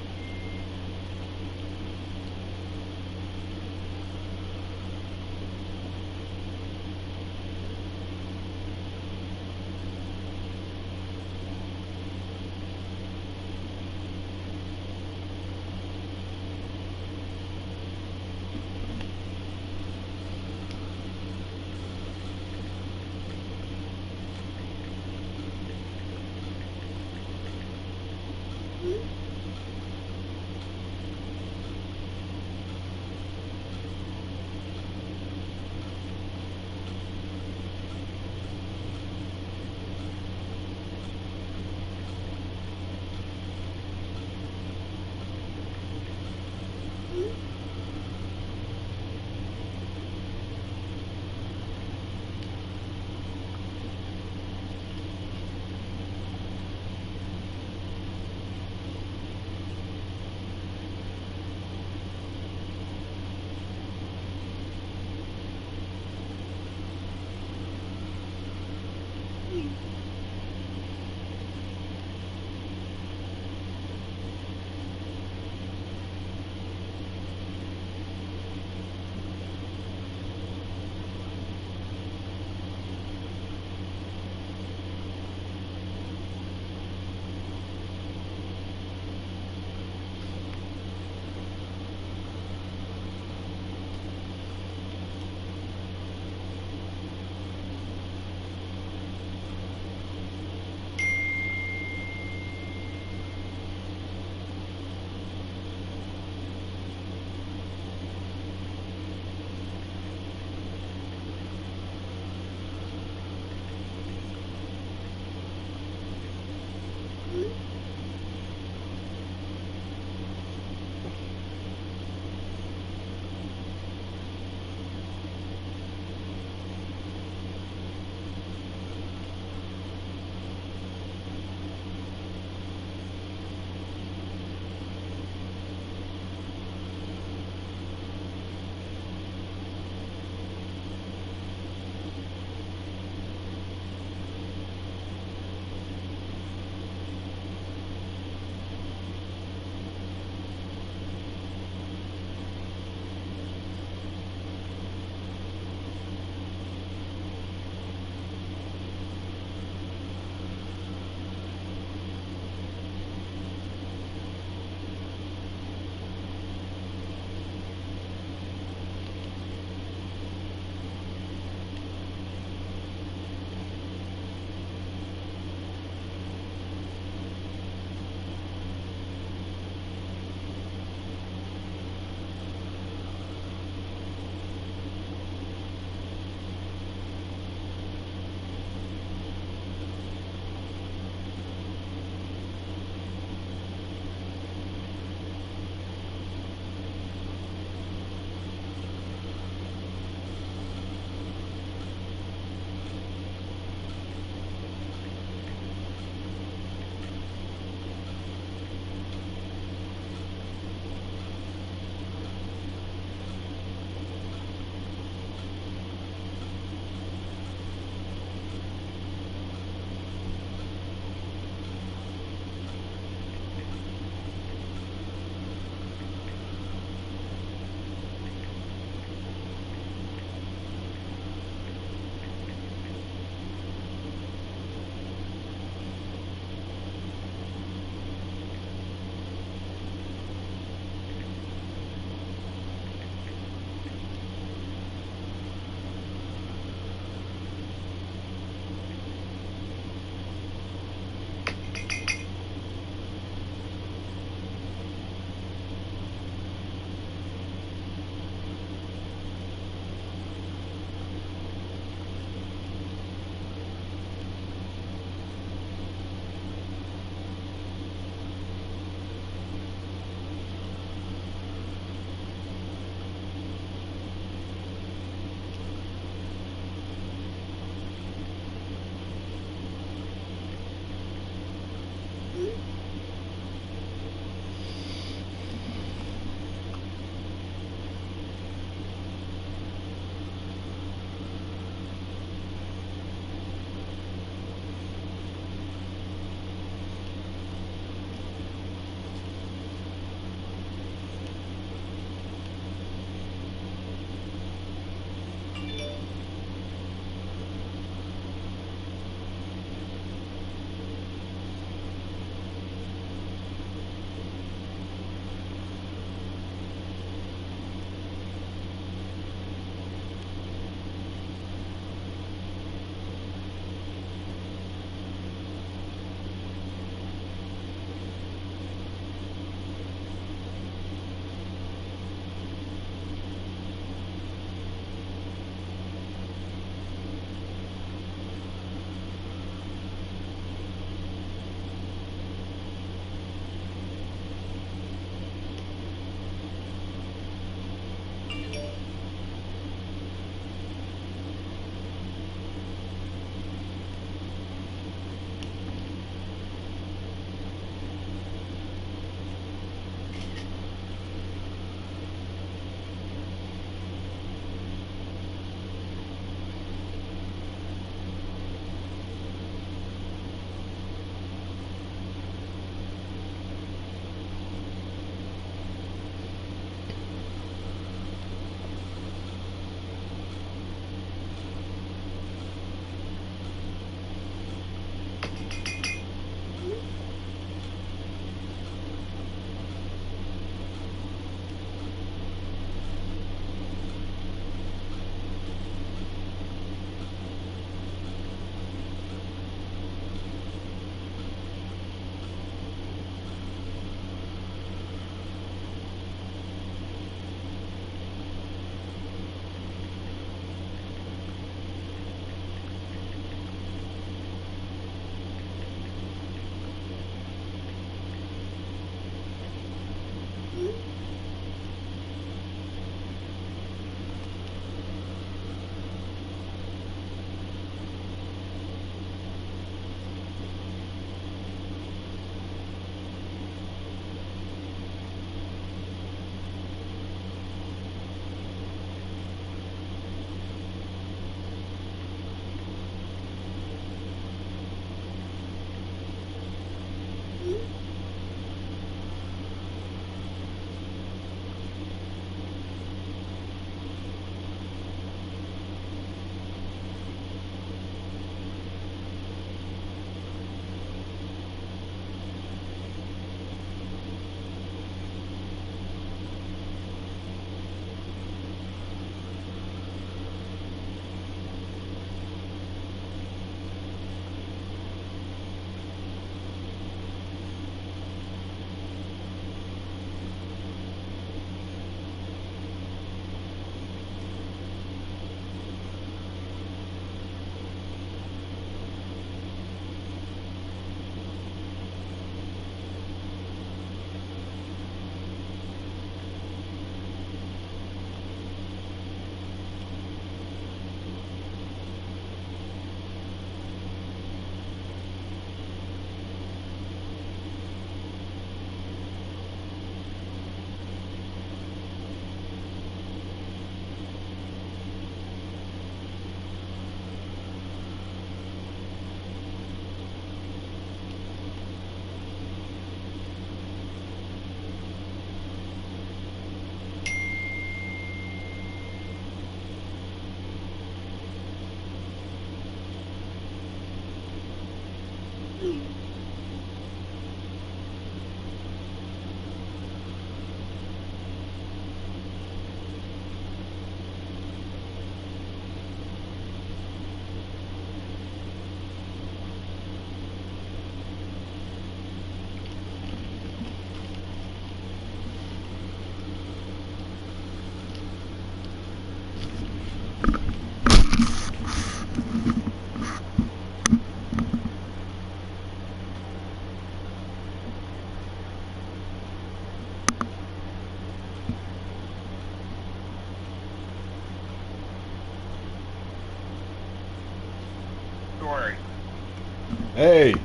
Hey.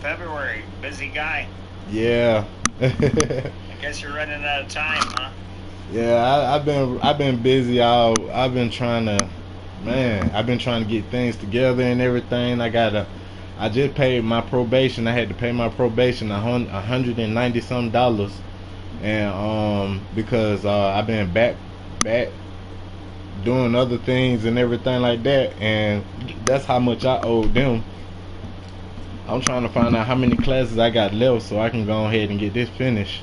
February, busy guy. Yeah. I guess you're running out of time, huh? Yeah, I've been busy. I've been trying to, man. I've been trying to get things together and everything. I just paid my probation. I had to pay my probation $190 some dollars, and because I've been back doing other things and everything like that, and that's how much I owed them. I'm trying to find out how many classes I got left so I can go ahead and get this finished.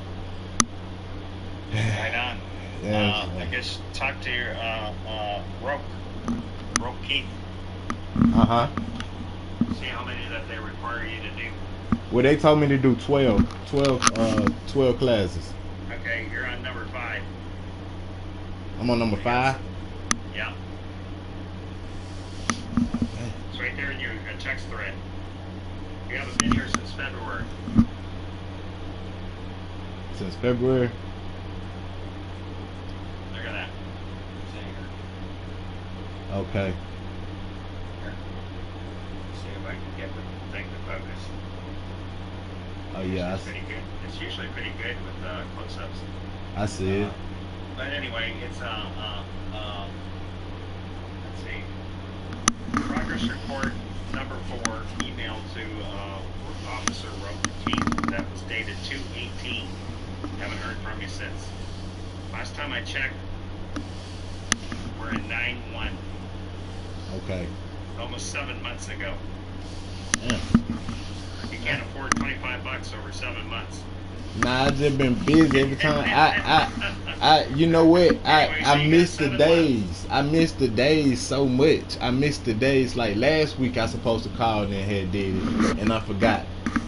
Right on. Yeah, I guess talk to your Rope Keith. Uh-huh. See how many that they require you to do. Well, they told me to do 12 classes. Okay, you're on number 5. I'm on number 5. Yeah. It's right there in your text thread. You haven't been here since February. Since February? Look at that. See here. Okay. Here. See if I can get the thing to focus. Oh yeah, It's pretty good. It's usually pretty good with close-ups. I see it. But anyway, it's let's see. Progress report number 4, email to Officer Rope that was dated 2/18. Haven't heard from you since. Last time I checked, we're in 9/1. Okay. Almost 7 months ago. Yeah. You can't afford $25 over 7 months. Nah, I just been busy every time. I you know what? I miss the days. I miss the days so much. I miss the days. Like last week, I supposed to call and had did it, and I forgot,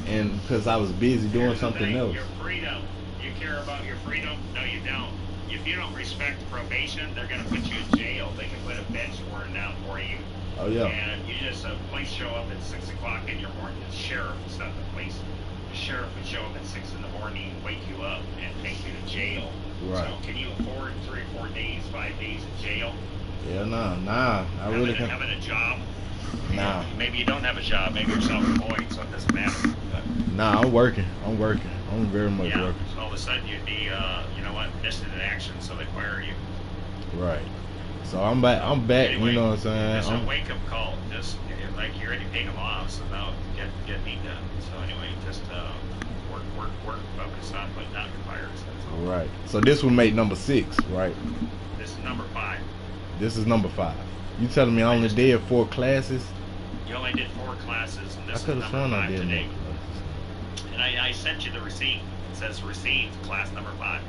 and because I was busy doing something else. Your freedom. You care about your freedom? No, you don't. If you don't respect probation, they're going to put you in jail. They can put a bench warrant out for you. Oh yeah. And you just police show up at 6 o'clock in your morning. The sheriff, it's not the police. The sheriff would show up at 6 in the morning and wake you up and take Right. So can you afford 3 or 4 days, 5 days in jail? Yeah, nah. I really can't. Having a job? Nah. Maybe you don't have a job. Maybe you're self-employed, so it doesn't matter. But, Nah, I'm working. I'm very much yeah, working. so all of a sudden you'd be, you know what, missing in action, so they fire you. Right. So I'm back. Anyway, you know what I'm saying? It's a wake-up call. Just like you already paid them off, so now get me done. So anyway, just work, focus on putting out your fires. That's all. Right. So this would make number 6, right? This is number 5. This is number 5. You telling me I only did 4 classes? You only did 4 classes, and this I could is have number sworn I 5 did today. more classes. And I sent you the receipt. It says received, class number 5.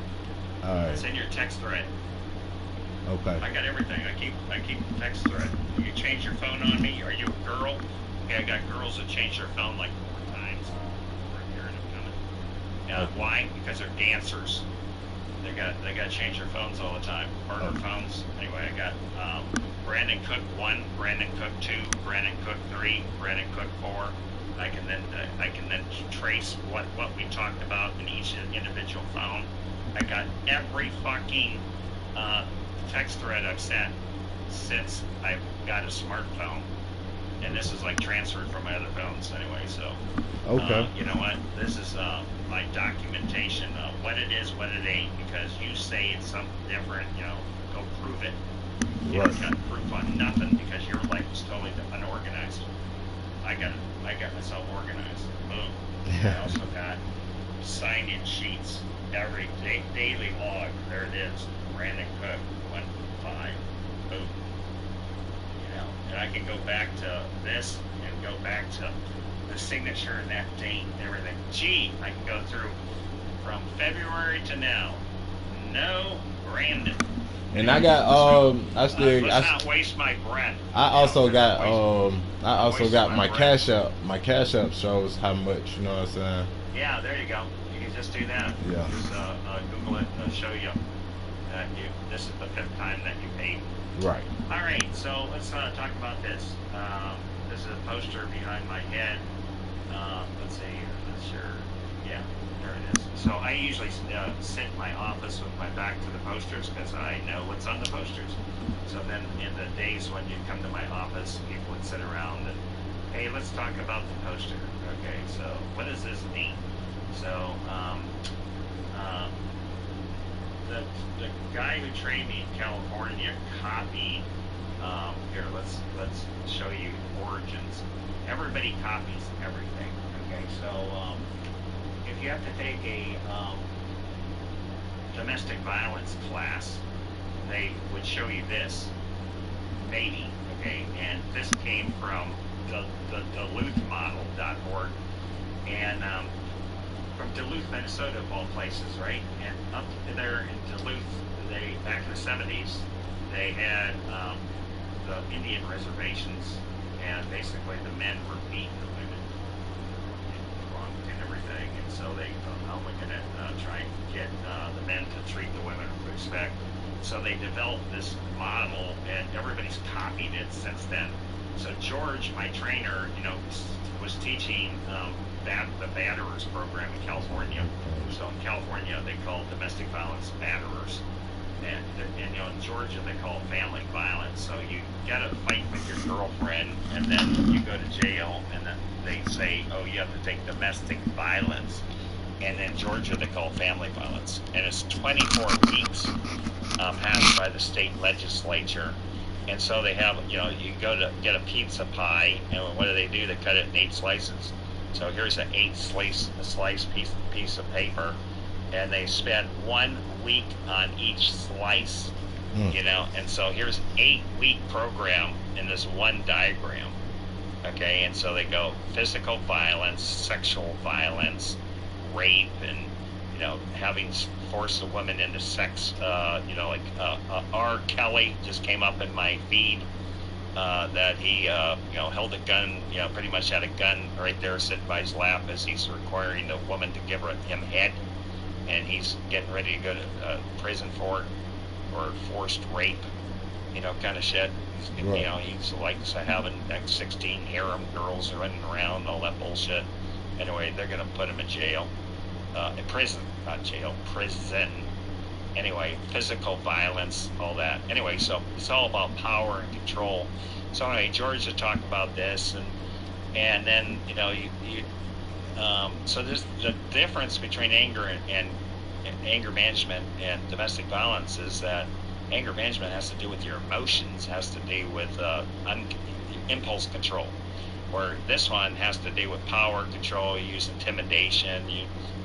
All right. It's in your text thread. Okay. I got everything. I keep the text thread. You change your phone on me. Are you a girl? Okay, I got girls that change their phone like 4 times. We're hearing them coming. Why? Because they're dancers. They got to change their phones all the time. Burner phones. Anyway, I got Brandon Cook 1, Brandon Cook 2, Brandon Cook 3, Brandon Cook 4. I can then trace what we talked about in each individual phone. I got every fucking text thread I've sent since I've got a smartphone, and this is like transferred from my other phones anyway. So, Okay. you know what? This is my documentation of what it is, what it ain't. Because you say it's something different, you know, go prove it. You Right. don't got proof on nothing because your life was totally unorganized. I got myself organized. Boom. I also got sign-in sheets every day, daily log. There it is. Brandon Cook 1-5. Boom. You know, and I can go back to this and go back to the signature and that date and everything. Gee, I can go through from February to now. No Brandon. And I got Let's not waste my breath. I also got Waste my my breath. Cash App. My Cash App shows how much, you know what I'm saying? Yeah, there you go. You can just do that. Yeah. Just Google it and it'll show you that this is the 5th time that you paid. Right. All right, so let's talk about this. This is a poster behind my head. Let's see here. That's your, yeah, there it is. So I usually sit in my office with my back to the posters because I know what's on the posters. So then in the days when you come to my office, people would sit around and, hey, let's talk about the poster. Okay, so what does this mean? So the guy who trained me in California copied. Here, let's show you origins. Everybody copies everything. Okay, so if you have to take a domestic violence class, they would show you this, maybe. Okay, and this came from the DuluthModel.org, and from Duluth, Minnesota, of all places, right? And up there in Duluth, back in the 70s, they had the Indian reservations, and basically the men were beating the women drunk and everything, and so they thought, how am I going to try and get the men to treat the women with respect? So they developed this model, and everybody's copied it since then. So George, my trainer, you know, was teaching the batterers program in California. So in California, they call domestic violence batterers. And you know, in Georgia, they call it family violence. So you got to fight with your girlfriend, and then you go to jail, and then they say, oh, you have to take domestic violence. And in Georgia, they call it family violence. And it's 24 weeks passed by the state legislature. And so they have, you know, you go to get a pizza pie, and what do? They cut it in 8 slices. So here's an 8-slice piece of paper, and they spend 1 week on each slice, you know. And so here's an 8-week program in this one diagram, okay. And so they go physical violence, sexual violence, rape, and you know, having forced a woman into sex. You know, like R. Kelly just came up in my feed. That he, you know, held a gun, you know, pretty much had a gun right there sitting by his lap as he's requiring the woman to give him head, and he's getting ready to go to prison for it, or forced rape, you know, kind of shit. Right. You know, he's likes having like 16 harem girls running around, all that bullshit. Anyway, they're gonna put him in jail, in prison, not jail, prison. Anyway, physical violence, all that. Anyway, so it's all about power and control. So anyway, George would talk about this, and then so there's the difference between anger and anger management and domestic violence is that anger management has to do with your emotions, has to do with impulse control, where this one has to do with power control. You use intimidation,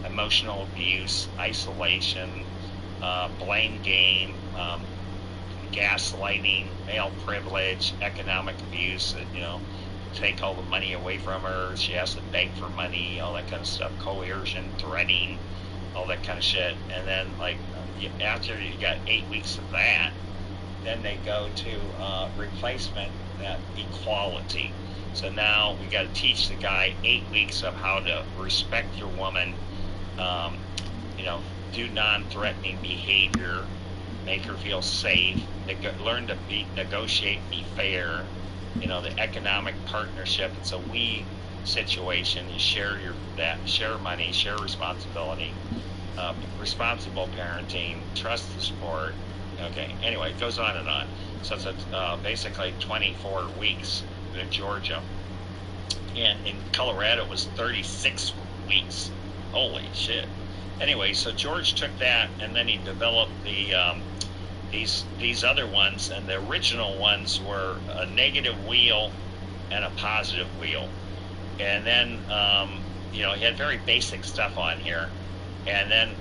emotional abuse, isolation, blame game, gaslighting, male privilege, economic abuse, take all the money away from her, she has to beg for money, all that kind of stuff, coercion, threatening, all that kind of shit. And then after you got 8 weeks of that, then they go to replacement, that equality. So now we got to teach the guy 8 weeks of how to respect your woman, do non-threatening behavior, make her feel safe, learn to negotiate, be fair, the economic partnership. It's a we situation. You share share money, share responsibility, responsible parenting, trust the sport. Okay, anyway, it goes on and on. So it's basically 24 weeks in Georgia. And in Colorado, it was 36 weeks. Holy shit. Anyway, so George took that, and then he developed these other ones, and the original ones were a negative wheel and a positive wheel. And then, he had very basic stuff on here. And then,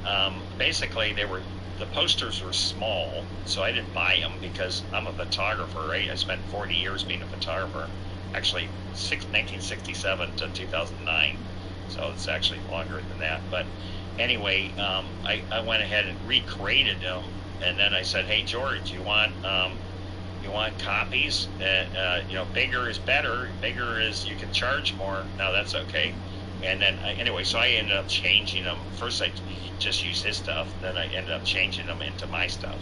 basically, the posters were small, so I didn't buy them because I'm a photographer, right? I spent 40 years being a photographer. Actually, 1967 to 2009. So it's actually longer than that. But anyway, I went ahead and recreated them. And then I said, hey, George, you want copies? Bigger is better. Bigger is, you can charge more. No, that's okay. And then, anyway, so I ended up changing them. First, I just used his stuff. Then I ended up changing them into my stuff.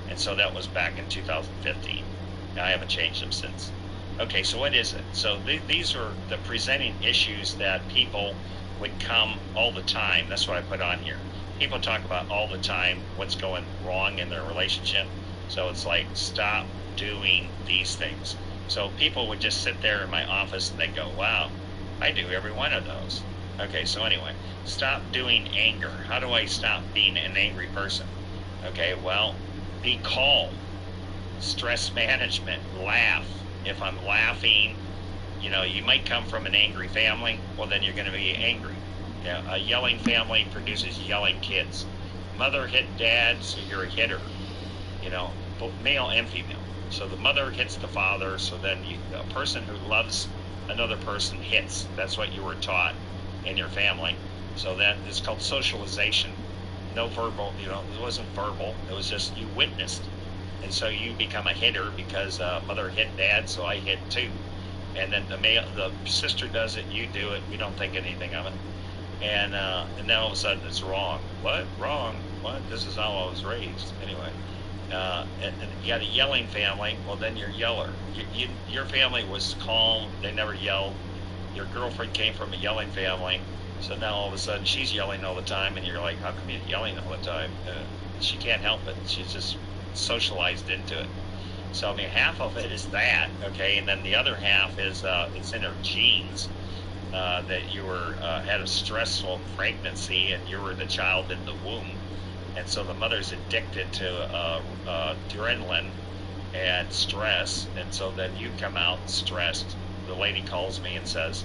And so that was back in 2015. Now, I haven't changed them since. Okay, so what is it? So these are the presenting issues that people would come all the time. That's what I put on here. People talk about all the time what's going wrong in their relationship. So it's like, stop doing these things. So people would just sit there in my office and they go, wow, I do every one of those. Okay, so anyway, stop doing anger. How do I stop being an angry person? Okay, well, be calm. Stress management, laugh. If I'm laughing, you might come from an angry family, well, then you're going to be angry. A yelling family produces yelling kids. Mother hit dad, so you're a hitter. Both male and female. So the mother hits the father, so then a person who loves another person hits. That's what you were taught in your family. So then it's called socialization. No verbal, it wasn't verbal. It was just you witnessed. And so you become a hitter because mother hit dad, so I hit too. And then the sister does it, you do it, we don't think anything of it. And then all of a sudden it's wrong. What? Wrong? What? This is how I was raised. Anyway, and you got a yelling family, well, then you're a yeller. Your family was calm, they never yelled. Your girlfriend came from a yelling family, so now all of a sudden she's yelling all the time, and you're like, how come you're yelling all the time? She can't help it. She's just socialized into it. So I mean, half of it is that, okay, and then the other half is it's in her genes, that you had a stressful pregnancy and you were the child in the womb, and so the mother's addicted to adrenaline and stress, and so then you come out stressed. The lady calls me and says,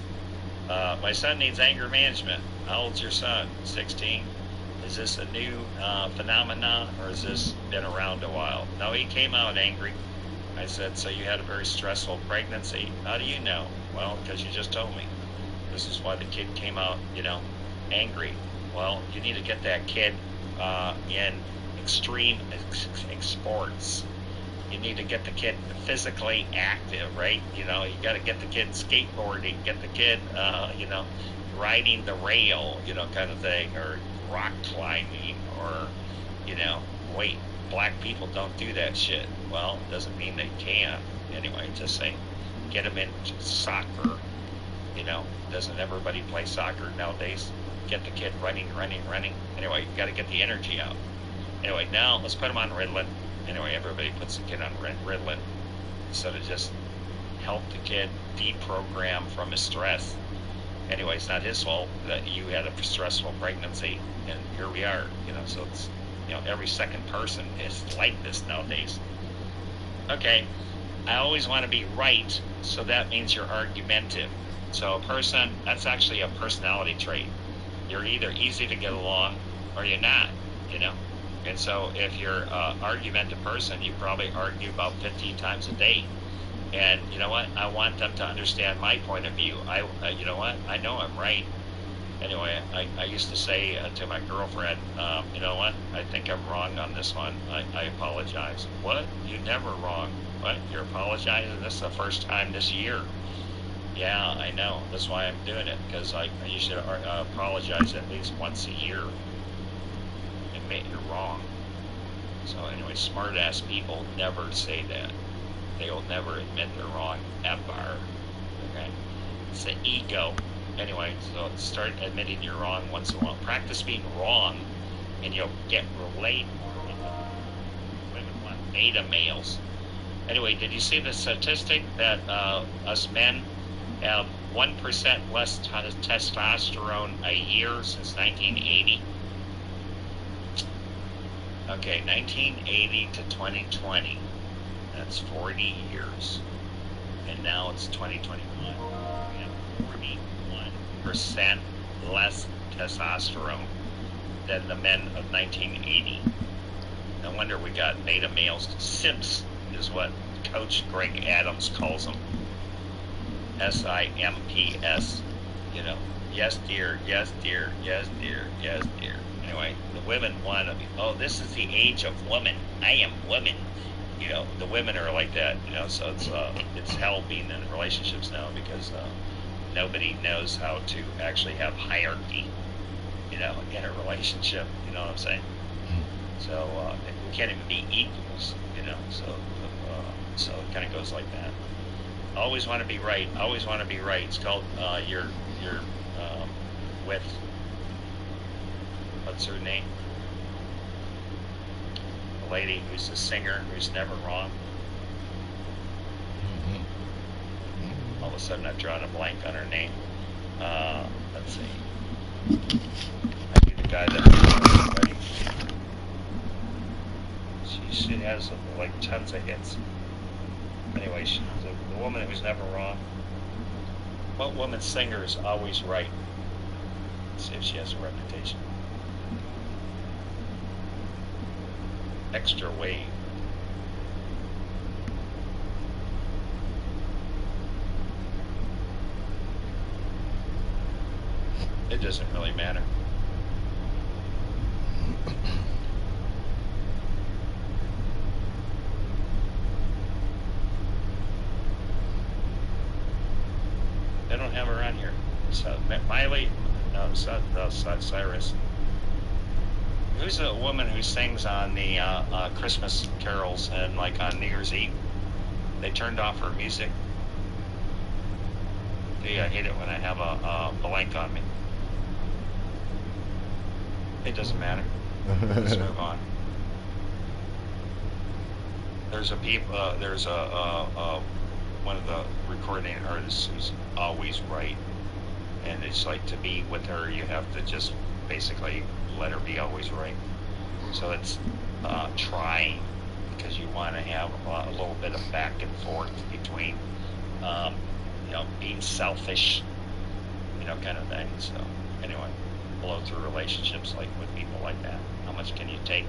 my son needs anger management. How old's your son? 16. Is this a new phenomenon, or has this been around a while? No, he came out angry. I said, so you had a very stressful pregnancy? How do you know? Well, because you just told me. This is why the kid came out, angry. Well, you need to get that kid in extreme sports. You need to get the kid physically active, right? You got to get the kid skateboarding, get the kid, riding the rail, kind of thing, or rock climbing, or, wait, black people don't do that shit. Well, it doesn't mean they can't. Anyway, just saying, get them into soccer. Doesn't everybody play soccer nowadays? Get the kid running. Anyway, you got to get the energy out. Anyway, now let's put him on Ritalin. Anyway, everybody puts the kid on Ritalin instead of just help the kid deprogram from his stress. Anyway, it's not his fault that you had a stressful pregnancy, and here we are. So it's every second person is like this nowadays. Okay, I always want to be right, so that means you're argumentative. So a person, that's actually a personality trait. You're either easy to get along or you're not, And so if you're an argumentative person, you probably argue about 15 times a day. And you know what? I want them to understand my point of view. You know what? I know I'm right. Anyway, I used to say to my girlfriend, you know what? I think I'm wrong on this one. I apologize. What? You're never wrong. What? You're apologizing? This is the first time this year. Yeah, I know. That's why I'm doing it, because you should apologize at least once a year. Admit you're wrong. So anyway, smart-ass people never say that. They will never admit they're wrong, ever. Okay? It's the ego. Anyway, so start admitting you're wrong once in a while. Practice being wrong, and you'll get relate. Women want beta males. Anyway, did you see the statistic that us men have 1% less testosterone a year since 1980? Okay, 1980 to 2020. That's 40 years. And now it's 2021. We have 41% less testosterone than the men of 1980. No wonder we got beta males. Simps is what Coach Greg Adams calls them. SIMPS. Yes, dear, yes, dear, yes, dear, yes, dear. Anyway, the women want to be, this is the age of woman. I am woman. The women are like that, so it's hell being in relationships now, because nobody knows how to actually have hierarchy, in a relationship, you know what I'm saying? So we can't even be equals, so it kind of goes like that. Always want to be right. Always want to be right. It's called your with, what's her name? The lady who's a singer who's never wrong. All of a sudden I've drawn a blank on her name. Let's see. I knew the guy that ready. She has like tons of hits. Anyway, she's the woman who's never wrong. What woman singer is always right? Let's see if she has a reputation. Extra wave. It doesn't really matter. They don't have her on here. So Miley, no, Cyrus. Who's a woman who sings on the Christmas carols and like on New Year's Eve? They turned off her music. Gee, I hate it when I have a blank on me. It doesn't matter. Let's move on. There's one of the recording artists who's always right, and it's like, to be with her, you have to just basically let her be always right. So it's trying, because you want to have a little bit of back and forth between, being selfish, kind of thing. So anyway, blow through relationships like with people like that. How much can you take?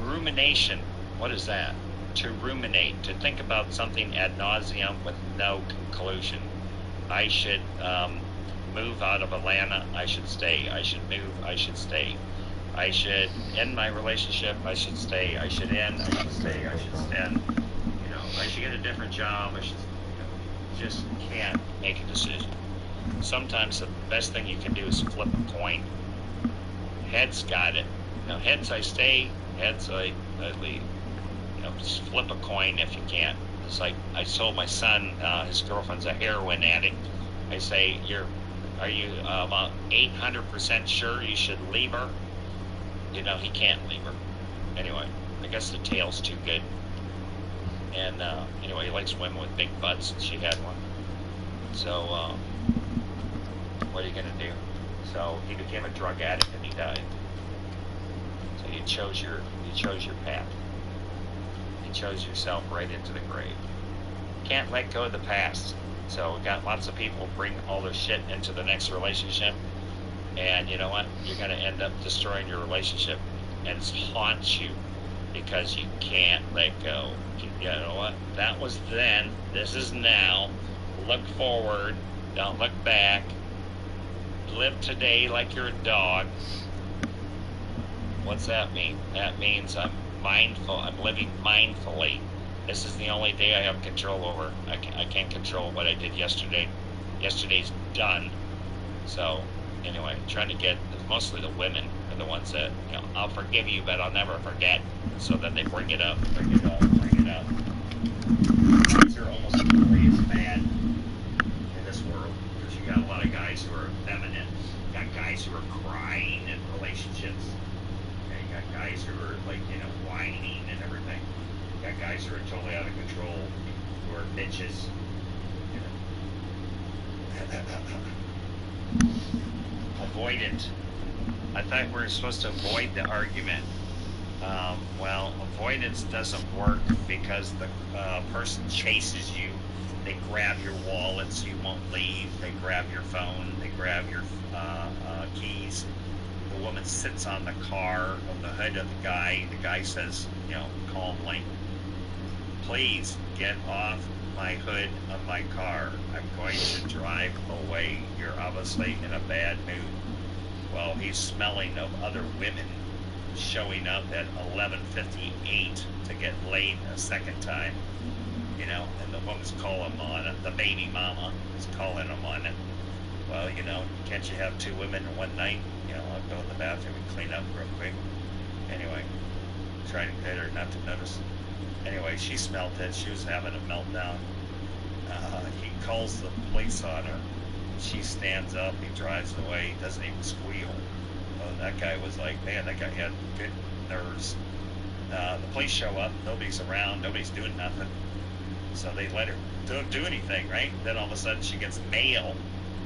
Rumination. What is that? To ruminate, to think about something ad nauseum with no conclusion. I should move out of Atlanta. I should stay. I should move. I should stay. I should end my relationship. I should stay. I should end. I should stay. I should end. I should get a different job. I should. Just can't make a decision. Sometimes the best thing you can do is flip a coin. Heads got it. Heads I stay. Heads I leave. Just flip a coin if you can. It's like I told my son, his girlfriend's a heroin addict. I say, are you about 800% sure you should leave her? you know, he can't leave her. Anyway, I guess the tail's too good. And anyway, he likes women with big butts, and she had one. So what are you gonna do? So he became a drug addict and he died. So you chose your path. You chose yourself right into the grave. Can't let go of the past. So we got lots of people bring all their shit into the next relationship, and you know what? You're gonna end up destroying your relationship, and it haunts you because you can't let go. You know what? That was then. This is now. Look forward. Don't look back. Live today like you're a dog. What's that mean? That means I'm mindful. I'm living mindfully. This is the only day I have control over. I can't control what I did yesterday. Yesterday's done. So anyway, trying to get mostly the women are the ones that, you know, I'll forgive you, but I'll never forget. So then they bring it up, bring it up, bring it up. These are almost equally as bad in this world, because you got a lot of guys who are feminine. You got guys who are crying in relationships. And you got guys who are, like, you know, whining and everything. You got guys who are totally out of control, who are bitches. You know. Avoidant. I thought we were supposed to avoid the argument. Well, avoidance doesn't work because the person chases you. They grab your wallet so you won't leave. They grab your phone. They grab your keys. The woman sits on the car of the hood of the guy. The guy says, you know, calmly, "Please get off my hood of my car. I'm going to drive away. You're obviously in a bad mood." Well, he's smelling of other women showing up at 11:58 to get laid a second time, you know, and the woman's calling him on it. The baby mama is calling him on it. Well, you know, can't you have two women in one night? You know, I'll go in the bathroom and clean up real quick. Anyway, trying to get her not to notice. Anyway, she smelled it. She was having a meltdown. He calls the police on her. She stands up. He drives away. He doesn't even squeal. That guy was like, man, that guy had good nerves. The police show up. Nobody's around. Nobody's doing nothing. So they let her don't do anything, right? Then all of a sudden she gets mail.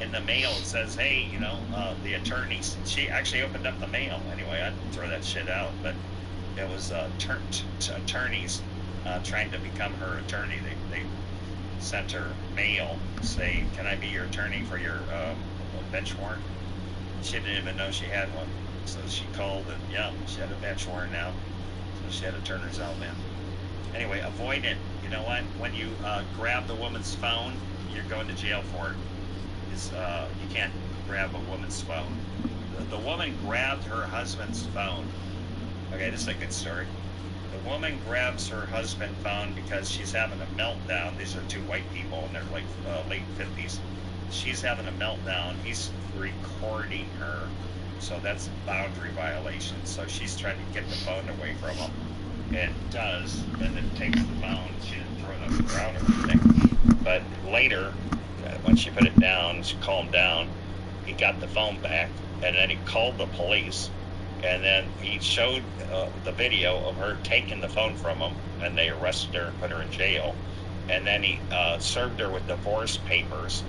In the mail it says, hey, you know, the attorneys. She actually opened up the mail. Anyway, I'd throw that shit out. But it was attorneys trying to become her attorney. They sent her mail saying, can I be your attorney for your bench warrant? She didn't even know she had one. So she called and, yeah, she had a bench warrant now. So she had to turn herself in. Anyway, avoid it. You know what? When you grab the woman's phone, you're going to jail for it. You can't grab a woman's phone. The woman grabbed her husband's phone. Okay, this is a good story. The woman grabs her husband's phone because she's having a meltdown. These are two white people in their like late 50s. She's having a meltdown. He's recording her, so that's a boundary violation. So she's trying to get the phone away from him, and does, and then takes the phone. She didn't throw it on the ground or anything. But later, when she put it down, she calmed down. He got the phone back, and then he called the police. And then he showed the video of her taking the phone from him, and they arrested her and put her in jail. And then he served her with divorce papers.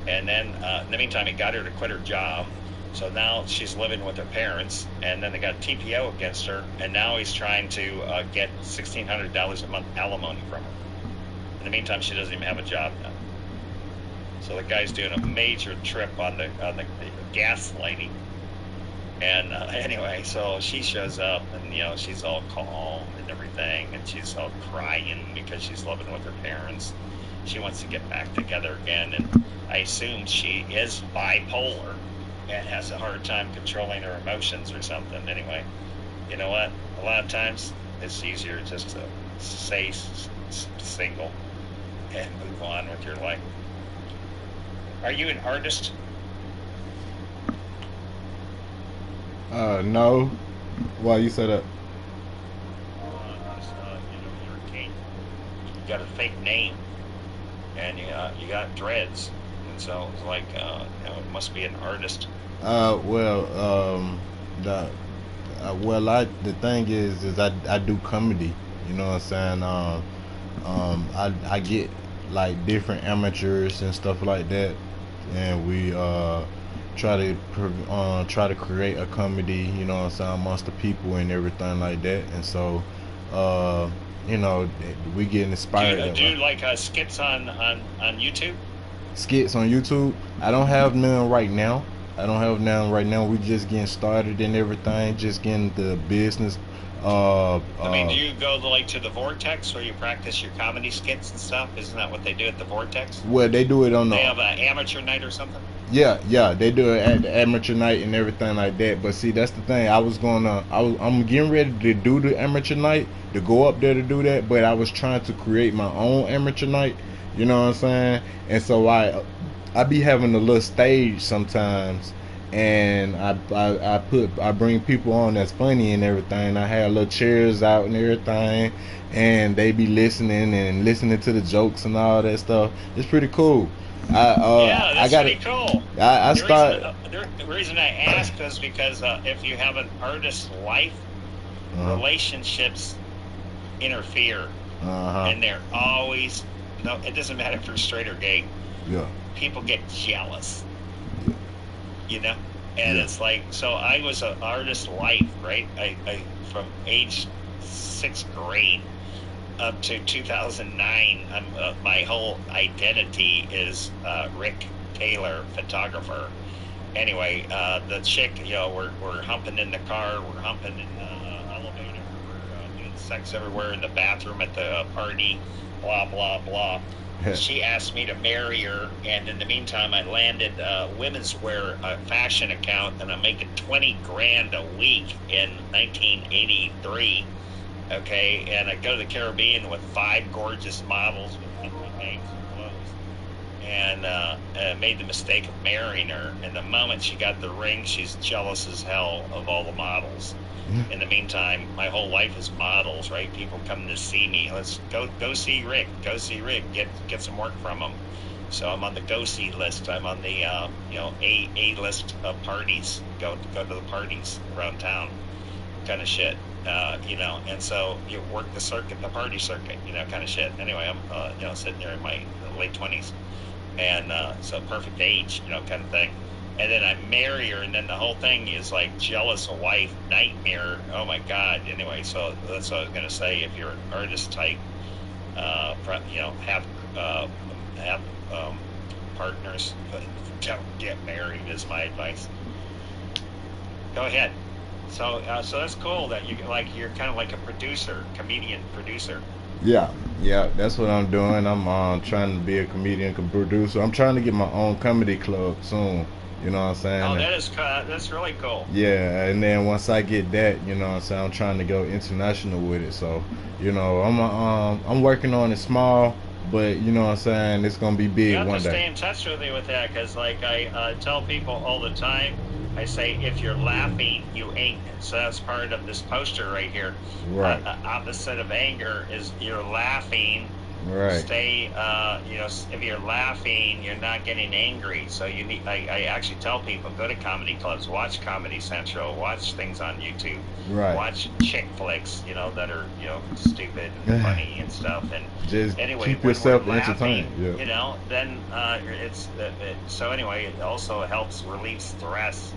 And then in the meantime, he got her to quit her job. So now she's living with her parents. And then they got TPO against her. And now he's trying to get $1,600 a month alimony from her. In the meantime, she doesn't even have a job now. So the guy's doing a major trip on the gaslighting. And anyway, so she shows up, and you know, she's all calm and everything, and she's all crying because she's living with her parents. She wants to get back together again, and I assume she is bipolar and has a hard time controlling her emotions or something. Anyway, you know what? A lot of times it's easier just to stay single and move on with your life. Are you an artist? No. Why you say that? You know, you're a king. You got a fake name, and you got dreads, and so it's like, you know, it must be an artist. Well, Well, the thing is I do comedy. You know what I'm saying? I get like different amateurs and stuff like that, and we try to create a comedy. You know what I'm saying, amongst the people and everything like that. And so, uh, you know, we get inspired. Do you like skits on YouTube? Skits on YouTube? I don't have none right now. We just getting started and everything, just getting the business. I mean, do you go to the Vortex where you practice your comedy skits and stuff? Isn't that what they do at the Vortex? Well, they do it on They have an amateur night or something? Yeah, they do it at the amateur night and everything like that. But see, that's the thing. I'm getting ready to do the amateur night, to go up there to do that. But I was trying to create my own amateur night. You know what I'm saying? And so I be having a little stage sometimes, and I bring people on that's funny and everything. I have little chairs out and everything, and they be listening to the jokes and all that stuff. It's pretty cool. Yeah, that's pretty cool. The reason I ask is because if you have an artist's life, relationships interfere, and they're always it doesn't matter if you're straight or gay. Yeah. People get jealous. You know, and it's like, so I was an artist's life, right? I from age 6th grade up to 2009, my whole identity is Rick Taylor, photographer. Anyway, the chick, we're humping in the car, we're humping in the elevator, we're doing sex everywhere, in the bathroom, at the party, blah, blah, blah. She asked me to marry her, and in the meantime, I landed women's wear fashion account, and I'm making $20,000 a week in 1983. Okay, and I go to the Caribbean with 5 gorgeous models with different makes and clothes, and made the mistake of marrying her. And the moment she got the ring, she's jealous as hell of all the models. In the meantime, my whole life is models, right? People come to see me. Let's go see Rick. Go see Rick. Get some work from him. So I'm on the go see list. I'm on the A list of parties. Go to the parties around town, kind of shit. And so you work the circuit, the party circuit, kind of shit. Anyway, I'm sitting there in my late 20s, and so perfect age, kind of thing. And then I marry her, and then the whole thing is like jealous wife nightmare. Oh my God. Anyway, so that's what I was gonna say. If you're an artist type, have partners, but don't get married is my advice. Go ahead. So that's cool that you're kind of like a comedian producer. Yeah, that's what I'm doing. I'm trying to be a comedian, producer. I'm trying to get my own comedy club soon. You know what I'm saying? Oh, that's really cool. Yeah, and then once I get that, you know what I'm saying, I'm trying to go international with it. So, I'm working on it small, but you know what I'm saying, it's gonna be big one day. You have to stay in touch with me with that, because like I tell people all the time, I say, if you're laughing, you ain't. So that's part of this poster right here. Right. Opposite of anger is you're laughing. Right. Stay, if you're laughing, you're not getting angry. So you need. I actually tell people, go to comedy clubs, watch Comedy Central, watch things on YouTube, right. Watch chick flicks, that are stupid and funny and stuff. And just anyway, keep yourself entertained. Yeah. Then so anyway, it also helps relieve stress.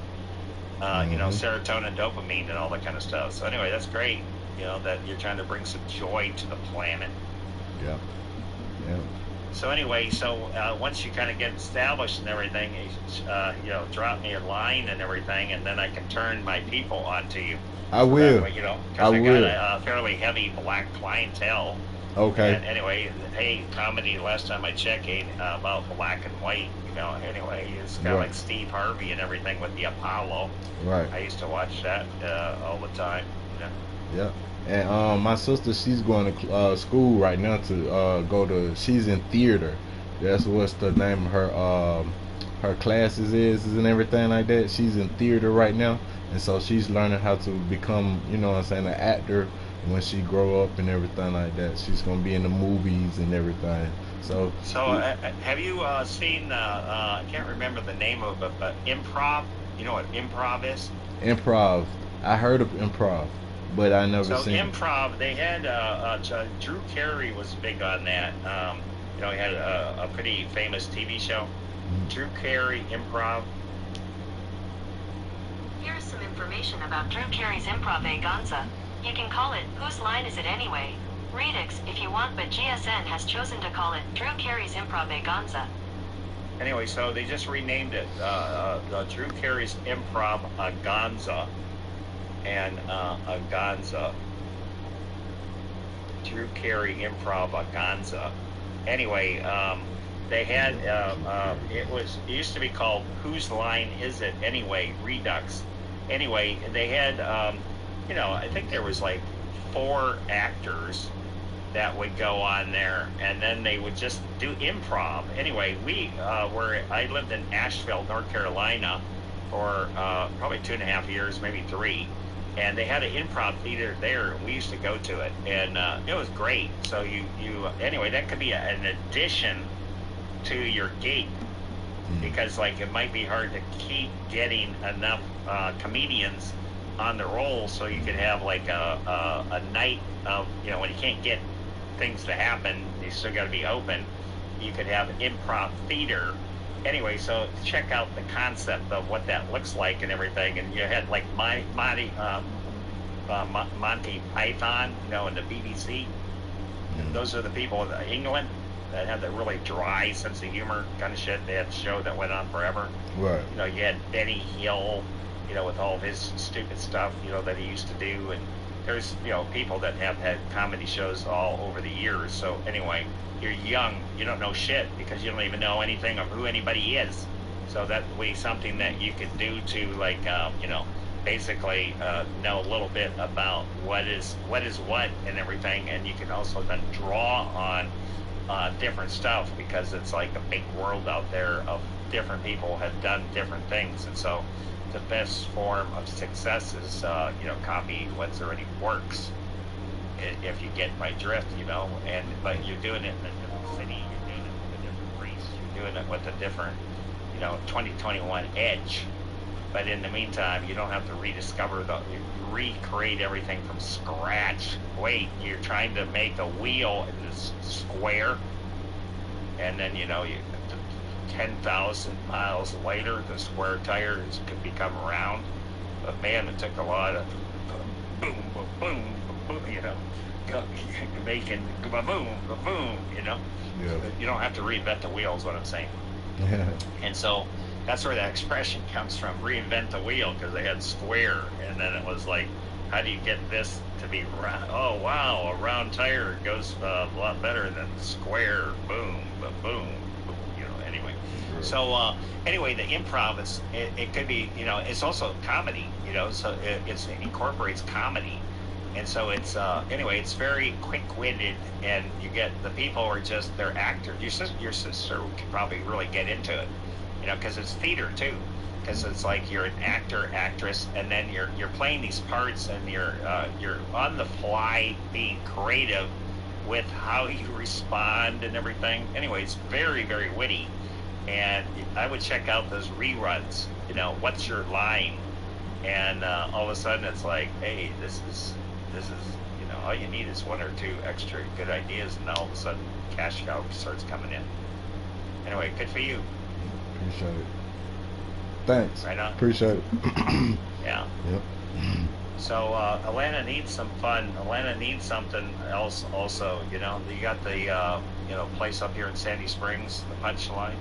Serotonin, dopamine, and all that kind of stuff. So anyway, that's great. That you're trying to bring some joy to the planet. Yeah. So anyway, once you kind of get established and everything, drop me a line and everything, and then I can turn my people onto you. I will. Because I got a fairly heavy black clientele. Okay. And anyway, hey, comedy, last time I checked, about black and white, anyway, it's kind of like Steve Harvey and everything with the Apollo. Right. I used to watch that all the time. Yeah. And my sister, she's going to school right now to she's in theater. That's what's the name of her classes is and everything like that. She's in theater right now, and so she's learning how to become, an actor when she grow up and everything like that. She's gonna be in the movies and everything. So have you seen? I can't remember the name of it, but improv. You know what improv is? Improv. I heard of improv, but I never So seen it. improv, they had Drew Carey was big on that. You know, he had a pretty famous TV show. Drew Carey improv. Here's some information about Drew Carey's improv-aganza. You can call it Whose Line Is It Anyway? Redux if you want, but GSN has chosen to call it Drew Carey's improv-aganza. Anyway, so they just renamed it Drew Carey's improv aganza. And aganza. Drew Carey improv aganza. Anyway, they had it used to be called Whose Line Is It Anyway? Redux. Anyway, they had you know, I think there was like 4 actors that would go on there, and then they would just do improv. Anyway, I lived in Asheville, North Carolina for probably 2.5 years, maybe 3. And they had an improv theater there, and we used to go to it, and it was great. So anyway, that could be an addition to your gig, because like it might be hard to keep getting enough comedians on the roll, so you could have like a night of, you know, when you can't get things to happen, you still got to be open. You could have improv theater. Anyway, so check out the concept of what that looks like and everything. And you had like Monty Python, you know, in the BBC. And those are the people in England that had the really dry sense of humor kind of shit. They had a show that went on forever. Right. You know, you had Benny Hill, you know, with all of his stupid stuff, you know, that he used to do. And there's, you know, people that have had comedy shows all over the years. So anyway, you're young, you don't know shit because you don't even know anything of who anybody is. So that would be something that you could do to, like, you know, basically know a little bit about what is what and everything. And you can also then draw on different stuff, because it's like a big world out there of different people have done different things. And so the best form of success is, you know, copy what's already works, if you get my drift, you know. But you're doing it in a different city, you're doing it with a different race, you're doing it with a different, you know, 2021 edge. But in the meantime, you don't have to recreate everything from scratch. Wait, you're trying to make a wheel in this square, and then, you know, 10,000 miles later, the square tires could become round. But man, it took a lot of boom, boom, boom, you know, making boom, boom, you know. Yeah. You don't have to reinvent the wheel, is what I'm saying. Yeah. And so that's where that expression comes from, reinvent the wheel, because they had square, and then it was like, how do you get this to be round? Oh wow, a round tire goes a lot better than square. Boom, boom, you know. Anyway, so anyway, the improv is it could be, you know, it's also comedy, you know, so it incorporates comedy. And so it's anyway, it's very quick-witted, and you get the people are just, they're actors. Your sister could probably really get into it, you know, because it's theater too. Because it's like you're an actor, actress, and then you're playing these parts, and you're on the fly, being creative with how you respond and everything. Anyway, it's very, very witty, and I would check out those reruns. You know, what's your line? And all of a sudden, it's like, hey, this is, you know, all you need is 1 or 2 extra good ideas, and all of a sudden, cash cow starts coming in. Anyway, good for you. Appreciate it. Thanks. Right on. Appreciate it. Yeah. Yep. So Atlanta needs some fun. Atlanta needs something else also. You know, you got the you know, place up here in Sandy Springs, the Punchline.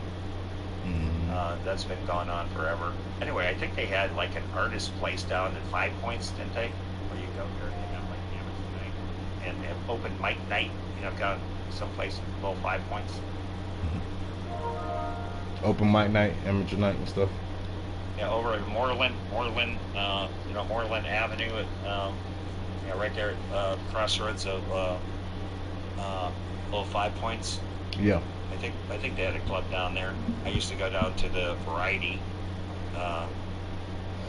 That's been going on forever. Anyway, I think they had like an artist place down at 5 Points, didn't they? Where you go there, they have like the amateur night and open mic night. You know, got someplace below 5 Points. Open mic night, amateur night, and stuff. Yeah, over at Moreland, you know, Moreland Avenue, at, yeah, right there at crossroads of below 5 Points. Yeah. I think they had a club down there. I used to go down to the Variety.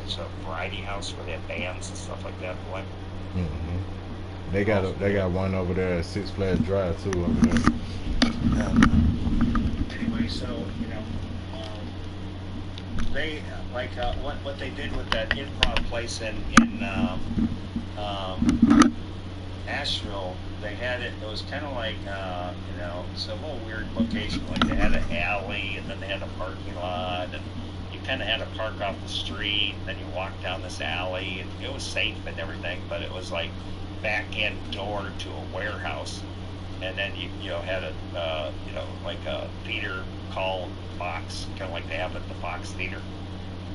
It's a Variety house where they have bands and stuff like that. Like, They got one over there at Six Flags Drive too over there. anyway, so, you know, they like what they did with that improv place in Asheville. They had it. It was kind of like it's a little weird location. Like they had an alley, and then they had a parking lot, and you kind of had to park off the street. And then you walk down this alley, and it was safe and everything, but it was like back end door to a warehouse. And then you had a like a theater called Fox, kind of like they have at the Fox Theater.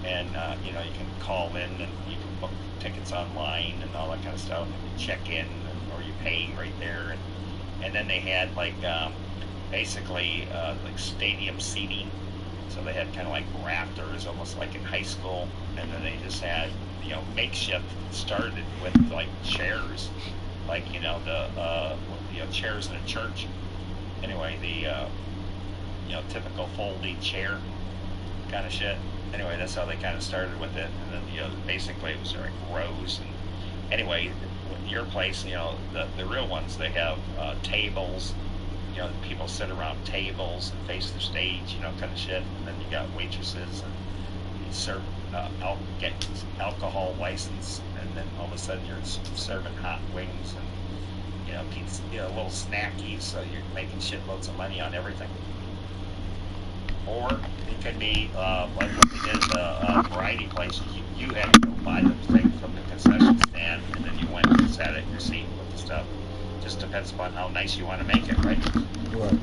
And you can call in and you can book tickets online and all that kind of stuff. And you check in or you pay right there. And then they had like basically like stadium seating. So they had kind of like rafters, almost like in high school. And then they just had makeshift. Started with like chairs, like the chairs in a church. Anyway, the typical folding chair kind of shit. Anyway, that's how they kind of started with it, and then basically it was like rows. And anyway, your place, the real ones, they have tables. People sit around tables and face the stage, kind of shit. And then you got waitresses, and you serve get alcohol license, and then all of a sudden you're serving hot wings and pizza, little snackies. So you're making shitloads of money on everything. Or it could be like what they did at the variety place. You had to go buy the thing from the concession stand, and then you went and sat at your seat with the stuff. Just depends upon how nice you want to make it, right? Right.